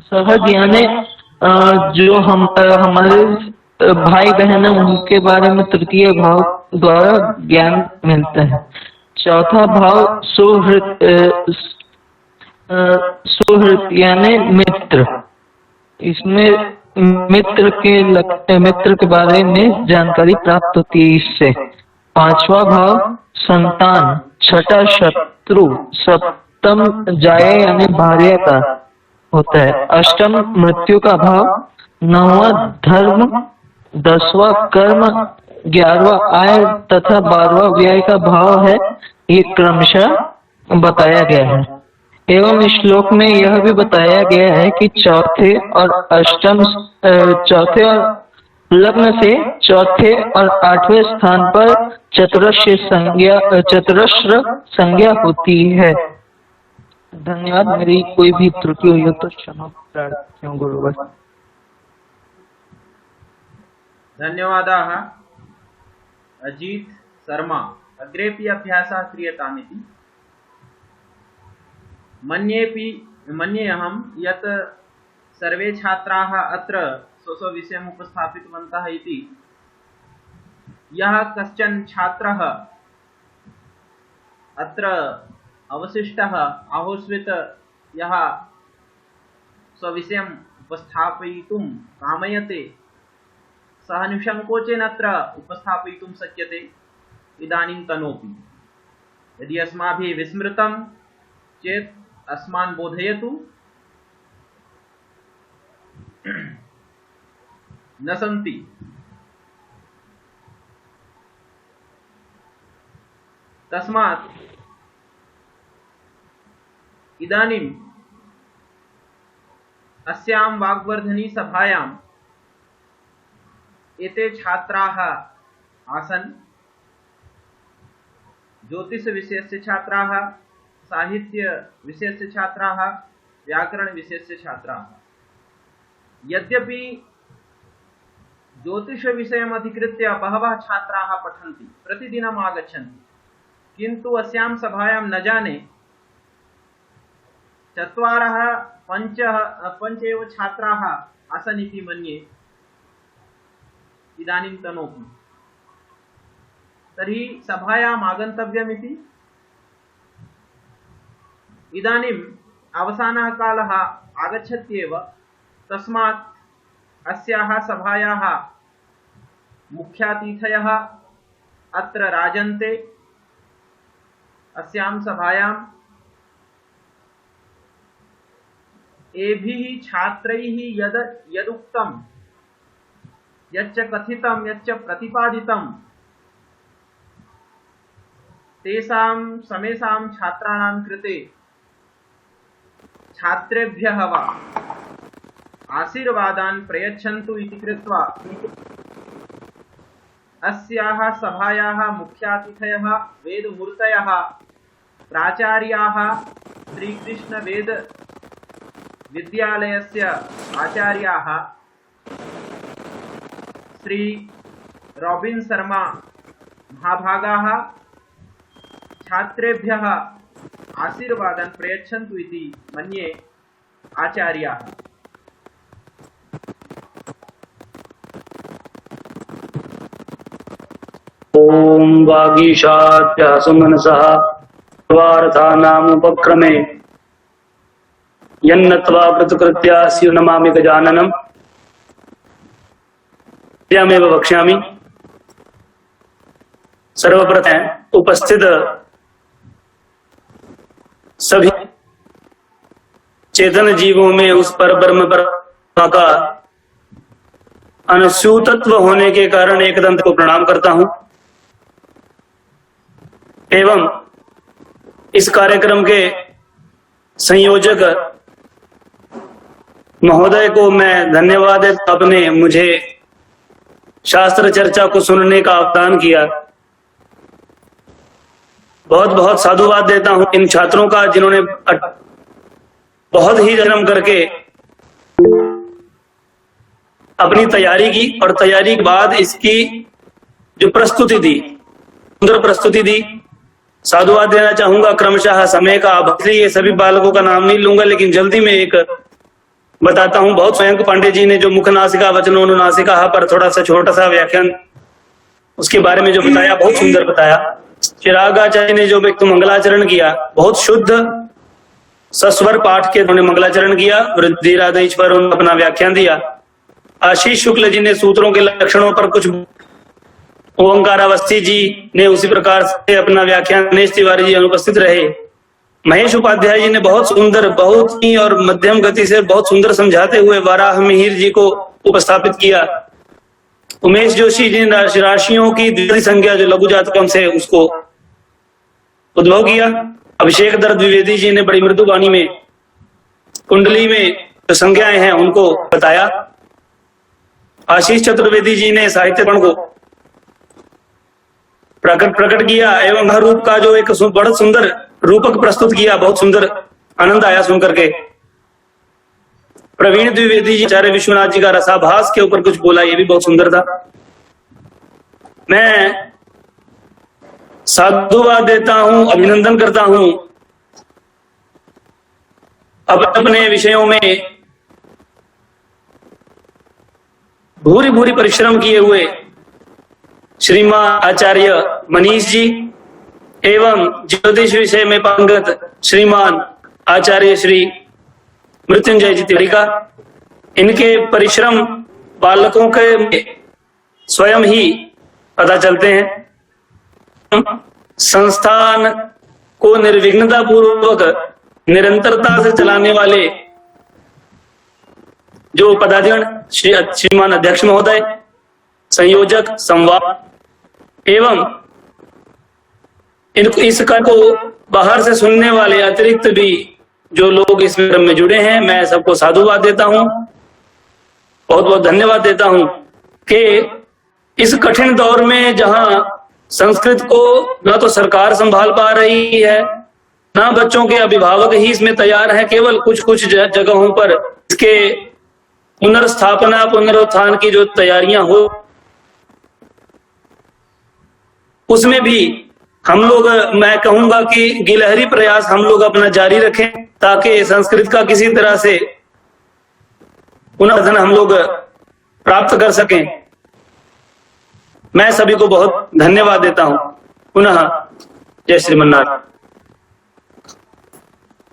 सहज यानी जो हम हमारे भाई बहन है उनके बारे में तृतीय भाव द्वारा ज्ञान मिलता है। चौथा भाव सुहृत यानी मित्र, इसमें मित्र के बारे में जानकारी प्राप्त होती है इससे। पांचवा भाव संतान, छठा शत्रु, सप्तम जाया यानी भार्य का होता है, अष्टम मृत्यु का भाव, नौवा धर्म, 10वां कर्म, 11वां आय तथा 12वां व्यय का भाव है। ये क्रमशः बताया गया है। एवं इस श्लोक में यह भी बताया गया है कि चौथे और लग्न से चौथे और 8वें स्थान पर चतुरस्र संज्ञा होती है। धन्यवाद। मेरी कोई भी त्रुटि हुई हो तो क्षमा प्रार्थना हूं गुरुवर। धन्यवादाः अजीत शर्मा। अग्रेपि अभ्यासः क्रियतामिति मन्येऽहं यत् सर्वे छात्राः अत्र स्वस्वविषयम् उपस्थापितवन्तः इति यः कश्चन छात्रः अत्र अवशिष्टः आहोस्वित यः स्वविषयम् उपस्थापयितुं कामयते सः निसंकोचेन अत्र उपस्थापयितुं शक्यते इदानीं तनोपि। यदि अस्माभिः विस्मृतं चेत् अस्मान् बोधयतु। न सन्ति। तस्मात् इदानीम् अस्यां वाग्वर्धनी सभायाम् एते छात्राः आसन्। ज्योतिष विषयस्य छात्राः, साहित्य विषयस्य छात्राः, व्याकरण विषयस्य छात्राः। यद्यपि ज्योतिष विषयम् अधिकृत्य बहवः छात्राः पठन्ति, प्रतिदिनम् आगच्छन्ति, किन्तु अस्यां सभायां न जाने 4-5 एव छात्राः आसन् इति मन्ये इदानीं तनोपि। तर्हि सभायाम् आगन्तव्यमिति। इदानीम् अवसानः कालः आगच्छत्येव, तस्मात् अस्याः सभायाः मुख्यातिथयः अत्र राजन्ते। अस्यां सभायां एभिः छात्रैः यदुक्तं, यच्च कथितं, यच्च प्रतिपादितं, तेषां समेषां छात्राणां कृते छात्रेभ्यः वा आशीर्वादान् प्रयच्छन्तु इति कृत्वा अस्याः सभायाः मुख्यातिथयः वेदमूर्तयः प्राचार्याः श्रीकृष्ण वेद विद्यालयस्य आचार्याः श्री रॉबिन शर्मा महाभागाः छात्रेभ्यः आशीर्वादान् प्रयच्छन्तु इति मन्ये आचार्याः। ओम वागीशाद्य सुमनसः सर्वार्थानामुपक्रमे यन्नत्वा कृतकृत्या शिवनमामि गजाननम् मेव वक्ष्यामि। सर्वप्रथम उपस्थित सभी चेतन जीवों में उस परब्रह्म परमात्मा का अनुस्यूतत्व होने के कारण एकदंत को प्रणाम करता हूं एवं इस कार्यक्रम के संयोजक महोदय को मैं धन्यवाद देता। आपने मुझे शास्त्र चर्चा को सुनने का आह्वान किया। बहुत बहुत साधुवाद देता हूं इन छात्रों का जिन्होंने बहुत ही जन्म करके अपनी तैयारी की और तैयारी के बाद इसकी जो प्रस्तुति दी, सुंदर प्रस्तुति दी। साधुवाद देना चाहूंगा क्रमशः समय का अभाव, इसलिए सभी बालकों का नाम नहीं लूंगा, लेकिन जल्दी में एक बताता हूं। बहुत स्वयं पांडे जी ने जो मुखनासिका वचनोनुनासिका पर थोड़ा सा छोटा सा व्याख्यान उसके बारे में जो बताया, बहुत सुंदर बताया। चिरागाचार्य ने जो व्यक्त मंगलाचरण किया, बहुत शुद्ध सस्वर पाठ के उन्होंने मंगलाचरण किया। वृद्धिराधेश पर उन्होंने अपना व्याख्यान दिया। आशीष शुक्ल जी ने सूत्रों के लक्षणों पर कुछ, ओंकार अवस्थी जी ने उसी प्रकार से अपना व्याख्यान, गणेश तिवारी जी अनुपस्थित रहे। महेश उपाध्याय जी ने बहुत सुंदर, बहुत ही और मध्यम गति से बहुत सुंदर समझाते हुए वाराह मिहिर जी को उपस्थापित किया। उमेश जोशी जी ने राशियों की द्वितीय संज्ञा जो लघु जातकम से उसको उद्भव किया। अभिषेक दर्द द्विवेदी जी ने बड़ी मृदु वाणी में कुंडली में जो संज्ञाएं हैं उनको बताया। आशीष चतुर्वेदी जी ने साहित्य पण को प्रकट किया एवं हर रूप का जो एक बड़ा सुंदर रूपक प्रस्तुत किया। बहुत सुंदर, आनंद आया सुन करके। प्रवीण द्विवेदी जी, आचार्य विश्वनाथ जी का रसाभास के ऊपर कुछ बोला, ये भी बहुत सुंदर था। मैं साधुवाद देता हूं, अभिनंदन करता हूं अब अपने विषयों में भूरी भूरी परिश्रम किए हुए श्रीमान आचार्य मनीष जी एवं ज्योतिष विषय में पारंगत श्रीमान आचार्य श्री मृत्युंजय जी तिवारी का, इनके परिश्रम बालकों के स्वयं ही पता चलते हैं। संस्थान को निर्विघ्नता पूर्वक निरंतरता से चलाने वाले जो पदाधिकारी श्रीमान अध्यक्ष महोदय, संयोजक, संवाद एवं इस कार्य को बाहर से सुनने वाले अतिरिक्त भी जो लोग इस क्रम में जुड़े हैं, मैं सबको साधुवाद देता हूं, बहुत बहुत धन्यवाद देता हूं कि इस कठिन दौर में जहां संस्कृत को ना तो सरकार संभाल पा रही है, ना बच्चों के अभिभावक ही इसमें तैयार हैं, केवल कुछ कुछ जगहों पर इसके पुनर्स्थापना पुनरुत्थान की जो तैयारियां हो, उसमें भी हम लोग, मैं कहूंगा कि गिलहरी प्रयास हम लोग अपना जारी रखें ताकि संस्कृत का किसी तरह से पुनर्धन हम लोग प्राप्त कर सकें। मैं सभी को बहुत धन्यवाद देता हूं। पुनः जय श्रीमन्नारायण।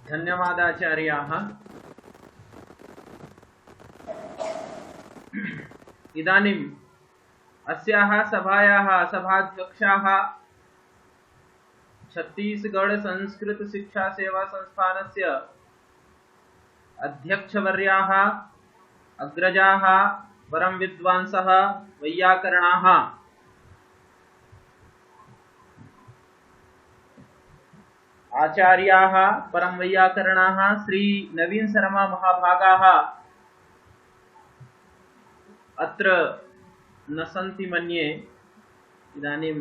धन्यवाद आचार्याः। इदानीम् अस्याः सभायाः सभाध्यक्षाः छत्तीसगढ़ संस्कृत शिक्षा सेवा संस्थानस्य अध्यक्षवर्याः अग्रजाः परम विद्वांसः वैयाकरणाः आचार्याः परम वैयाकरणाः श्री नवीन शर्मा महाभागाः अत्र न सन्ति मन्ये। इदानीं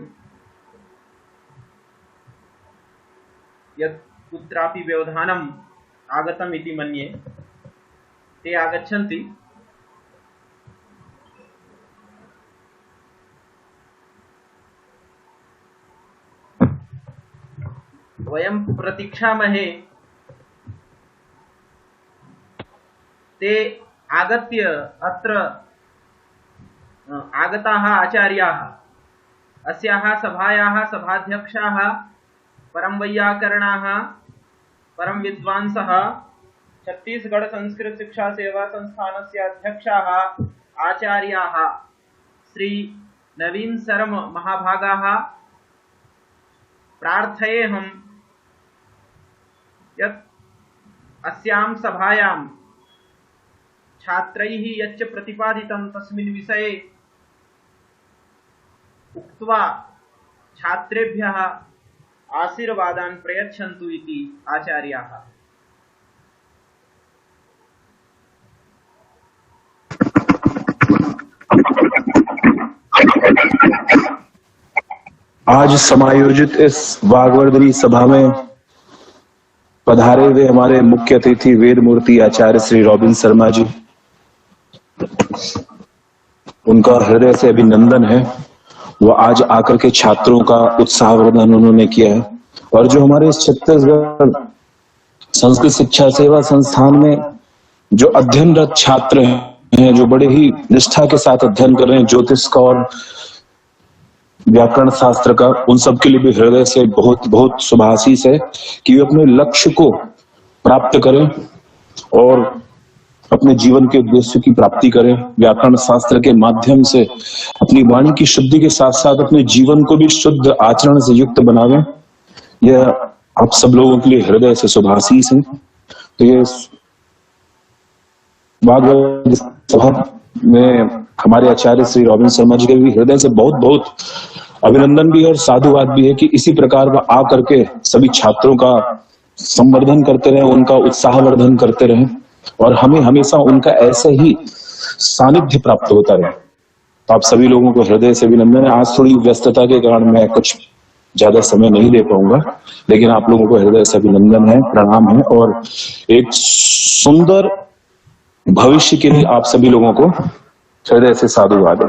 यत् कुत्रापि व्यवधानम् आगतम् इति मन्ये, ते आगच्छन्ति। वयं प्रतीक्षामहे ते आगत्य अत्र आगताः आचार्याः अस्याः सभायाः सभाध्यक्षाः परम वैयाकरणाः परम विद्वांसः छत्तीसगढ़ संस्कृत शिक्षा सेवा संस्थानस्य अध्यक्षाः आचार्याः श्री नवीन शर्म महाभागाः। प्रार्थयेऽहं यत् अस्यां सभायां छात्रैः यच्च प्रतिपादितं तस्मिन् विषये उक्त्वा छात्रेभ्यः आशीर्वादान् प्रयच्छन्तु इति आचार्याः। आज समायोजित इस वागवर्धनी सभा में पधारे हुए हमारे मुख्य अतिथि वेद मूर्ति आचार्य श्री रॉबिन शर्मा जी, उनका हृदय से अभिनंदन है। वो आज आकर के छात्रों का उत्साहवर्धन उन्होंने किया है, और जो हमारे इस छत्तीसगढ़ संस्कृत शिक्षा सेवा संस्थान में जो अध्ययनरत छात्र हैं, जो बड़े ही निष्ठा के साथ अध्ययन कर रहे हैं ज्योतिष का और व्याकरण शास्त्र का, उन सब के लिए भी हृदय से बहुत बहुत शुभाशीष है कि वे अपने लक्ष्य को प्राप्त करें और अपने जीवन के उद्देश्य की प्राप्ति करें। व्याकरण शास्त्र के माध्यम से अपनी वाणी की शुद्धि के साथ साथ अपने जीवन को भी शुद्ध आचरण से युक्त बनावें। यह आप सब लोगों के लिए हृदय से शुभाशीष है। तो ये सभा में हमारे आचार्य श्री रॉबिन शर्मा जी के भी हृदय से बहुत बहुत अभिनंदन भी है और साधुवाद भी है कि इसी प्रकार वह आकर के सभी छात्रों का संवर्धन करते रहे, उनका उत्साहवर्धन करते रहे, और हमें हमेशा उनका ऐसे ही सानिध्य प्राप्त होता रहे। तो आप सभी लोगों को हृदय से अभिनंदन है। आज थोड़ी व्यस्तता के कारण मैं कुछ ज्यादा समय नहीं दे पाऊंगा, लेकिन आप लोगों को हृदय से अभिनंदन है, प्रणाम है, और एक सुंदर भविष्य के लिए आप सभी लोगों को हृदय से साधुवाद है।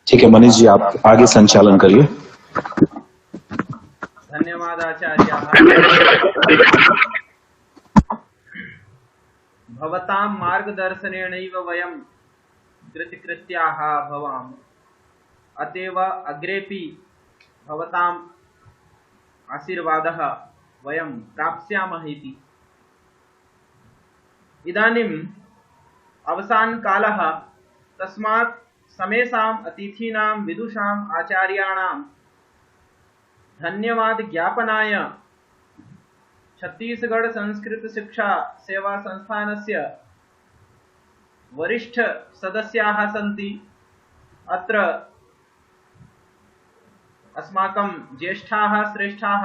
ठीक है मनीष जी, आप आगे संचालन करिए। धन्यवाद आचार्याः। भवतां मार्गदर्शनेनैव वयं कृतकृत्याः भवाम, अतएव अग्रेपि भवताम् आशीर्वादः वयं प्राप्स्यामः इति। इदानीम् अवसानकालः, तस्मात् समेषाम् अतिथीनां विदुषाम् आचार्याणां धन्यवाद ज्ञापनाय छत्तीसगढ़ संस्कृत शिक्षा सेवा संस्थानस्य वरिष्ठ सदस्याः सन्ति। अत्र अस्माकं ज्येष्ठाः श्रेष्ठाः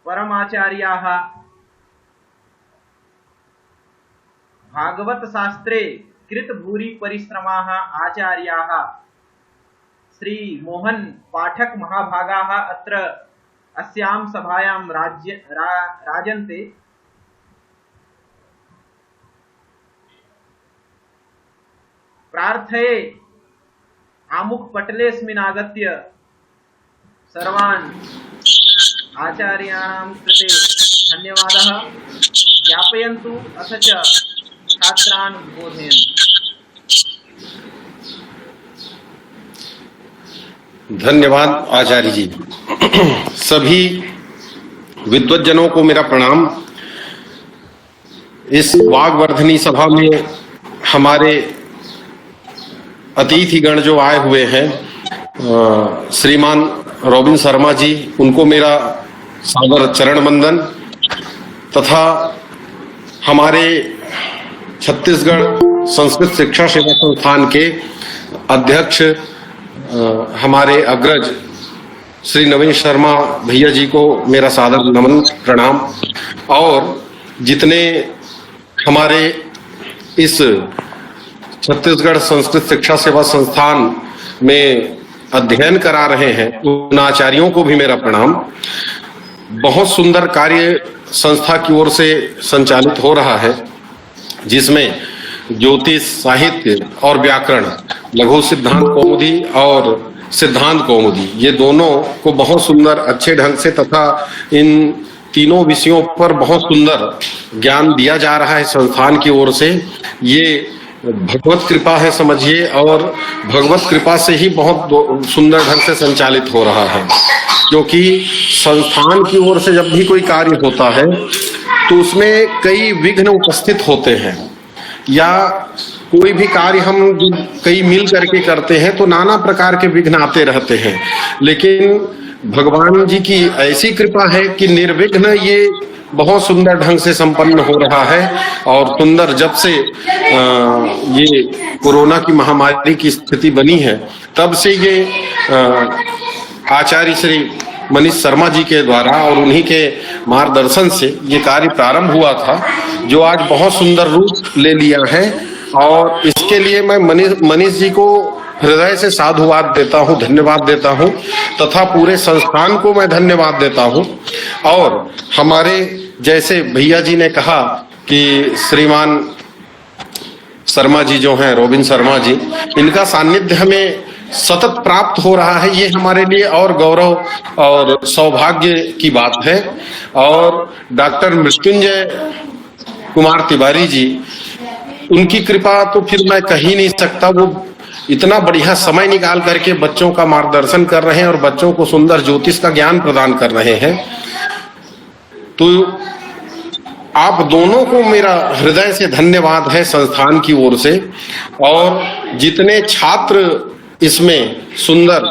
परमाचार्याः भागवत शास्त्रे कृत भूरि परिश्रमाः आचार्याः श्री मोहन पाठक महाभागाः अत्र अस्यां सभायां राजन्ते। प्रार्थये आमुख पटलेऽस्मिन् आगत्य सर्वान् आचार्याणां कृते धन्यवादः ज्ञापयन्तु, अथ च छात्रान् उद्बोधयन्तु। धन्यवाद आचार्य जी। सभी विद्वज्जनों को मेरा प्रणाम। इस वागवर्धनी सभा में हमारे अतिथिगण जो आए हुए हैं, श्रीमान रॉबिन शर्मा जी, उनको मेरा सादर चरण वंदन, तथा हमारे छत्तीसगढ़ संस्कृत शिक्षा सेवा संस्थान के अध्यक्ष हमारे अग्रज श्री नवीन शर्मा भैया जी को मेरा सादर नमन प्रणाम, और जितने हमारे इस छत्तीसगढ़ संस्कृत शिक्षा सेवा संस्थान में अध्ययन करा रहे हैं उन आचार्यों को भी मेरा प्रणाम। बहुत सुंदर कार्य संस्था की ओर से संचालित हो रहा है, जिसमें ज्योतिष, साहित्य और व्याकरण, लघु सिद्धांत कौमुदी और सिद्धांत कौमुदी, ये दोनों को बहुत सुंदर अच्छे ढंग से तथा इन तीनों विषयों पर बहुत सुंदर ज्ञान दिया जा रहा है संस्थान की ओर से। ये भगवत कृपा है समझिए, और भगवत कृपा से ही बहुत सुंदर ढंग से संचालित हो रहा है, क्योंकि संस्थान की ओर से जब भी कोई कार्य होता है तो उसमें कई विघ्न उपस्थित होते हैं, या कोई भी कार्य हम जब कई मिल करके करते हैं तो नाना प्रकार के विघ्न आते रहते हैं, लेकिन भगवान जी की ऐसी कृपा है कि निर्विघ्न ये बहुत सुंदर ढंग से संपन्न हो रहा है। और सुंदर जब से ये कोरोना की महामारी की स्थिति बनी है, तब से ये आचार्य श्री मनीष शर्मा जी के द्वारा और उन्हीं के मार्गदर्शन से ये कार्य प्रारंभ हुआ था, जो आज बहुत सुंदर रूप ले लिया है। और इसके लिए मैं मनीष जी को हृदय से साधुवाद देता हूँ, धन्यवाद देता हूँ, तथा पूरे संस्थान को मैं धन्यवाद देता हूँ। और हमारे जैसे भैया जी ने कहा कि श्रीमान शर्मा जी जो हैं, रॉबिन शर्मा जी, इनका सानिध्य हमें सतत प्राप्त हो रहा है, ये हमारे लिए और गौरव और सौभाग्य की बात है। और डॉक्टर मृत्युंजय कुमार तिवारी जी, उनकी कृपा तो फिर मैं कह ही नहीं सकता। वो इतना बढ़िया समय निकाल करके बच्चों का मार्गदर्शन कर रहे हैं और बच्चों को सुंदर ज्योतिष का ज्ञान प्रदान कर रहे हैं। तो आप दोनों को मेरा हृदय से धन्यवाद है संस्थान की ओर से। और जितने छात्र इसमें सुंदर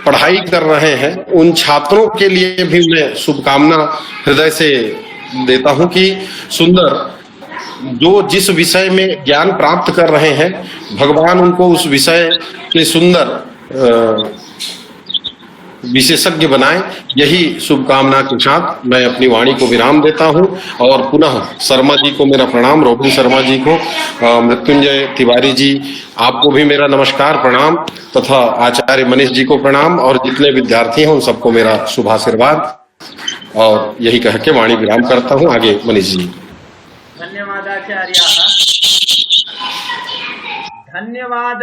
पढ़ाई कर रहे हैं, उन छात्रों के लिए भी मैं शुभकामना हृदय से देता हूं कि सुंदर जो जिस विषय में ज्ञान प्राप्त कर रहे हैं, भगवान उनको उस विषय के सुंदर विशेषज्ञ बनाए। यही शुभकामना के साथ मैं अपनी वाणी को विराम देता हूं। और पुनः शर्मा जी को मेरा प्रणाम, रॉबिन शर्मा जी को, मृत्युंजय तिवारी जी, आपको भी मेरा नमस्कार प्रणाम, तथा आचार्य मनीष जी को प्रणाम, और जितने विद्यार्थी हैं उन सबको मेरा शुभाशीर्वाद। और यही कह के वाणी विराम करता हूं। आगे मनीष जी। धन्यवाद आचार्याः। धन्यवाद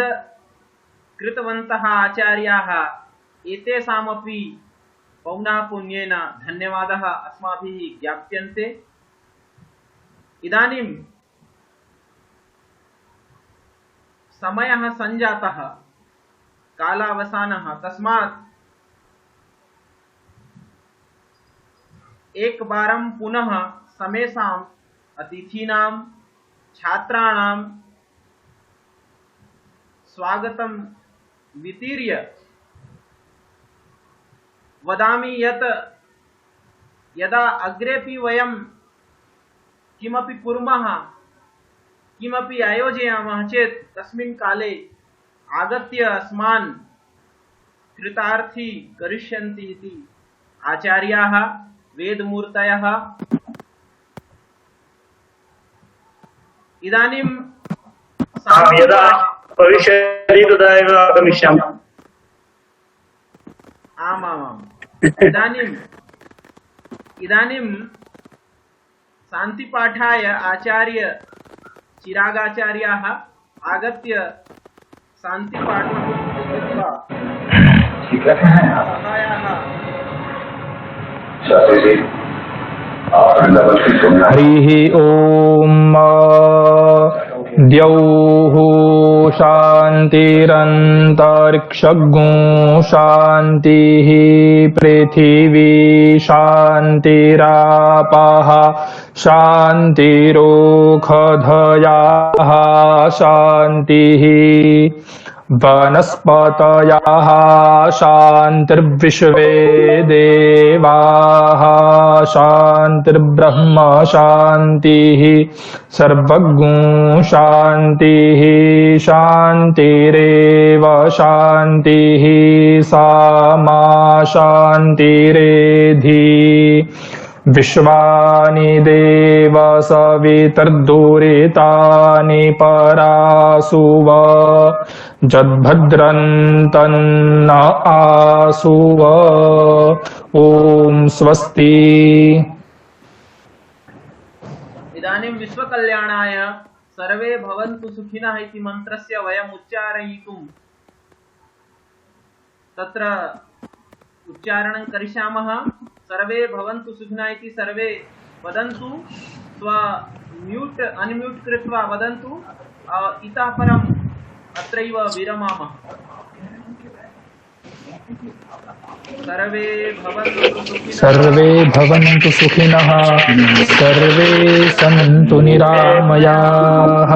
कृतवन्तः आचार्याः। एतेषामपि पौनःपुन्येन धन्यवादः अस्माभिः ज्ञाप्यन्ते। इदानीं समयः सञ्जातः कालावसानः तस्मात् एकवारं पुनः समेषाम् अतिथीनां छात्राणां स्वागतं वितीर्य वदामि यत् यदा अग्रेपि वयं किमपि कुर्मः किमपि आयोजयामः चेत् तस्मिन् काले आगत्य अस्मान् कृतार्थी करिष्यन्ति इति आचार्याः वेदमूर्तयः इदानीं यदा भविष्यति तदा एव आगमिष्यामः। आमामाम् इदानीं शान्तिपाठाय आचार्य चिरागाचार्याः आगत्य शान्तिपाठं कृत्वा सभायाः हरिः ओम् द्यौः शान्तिरन्तरिक्षगो शान्तिः पृथिवी शान्तिरापः शान्तिरोषधयः शान्तिः वनस्पतयः शान्तिर्विश्वे देवाः शान्तिर्ब्रह्म शान्तिः सर्वज्ञो शान्तिः शान्तिरेव शान्तिः सा मा शान्तिरेधि विश्वानि देव सवितर्दुरितानि परासुव जद्भद्रन्तन्न आसुव ॐ स्वस्ति। इदानीं विश्वकल्याणाय सर्वे भवन्तु सुखिनः इति मन्त्रस्य वयम् उच्चारयितुं तत्र उच्चारणं करिष्यामः। सर्वे भवन्तु सुखिनः इति सर्वे वदन्तु, अनम्यूट् कृत्वा वदन्तु। इतः परम् अत्रैव विरमामः। सर्वे भवन्तु सुखिनः सर्वे सन्तु निरामयाः।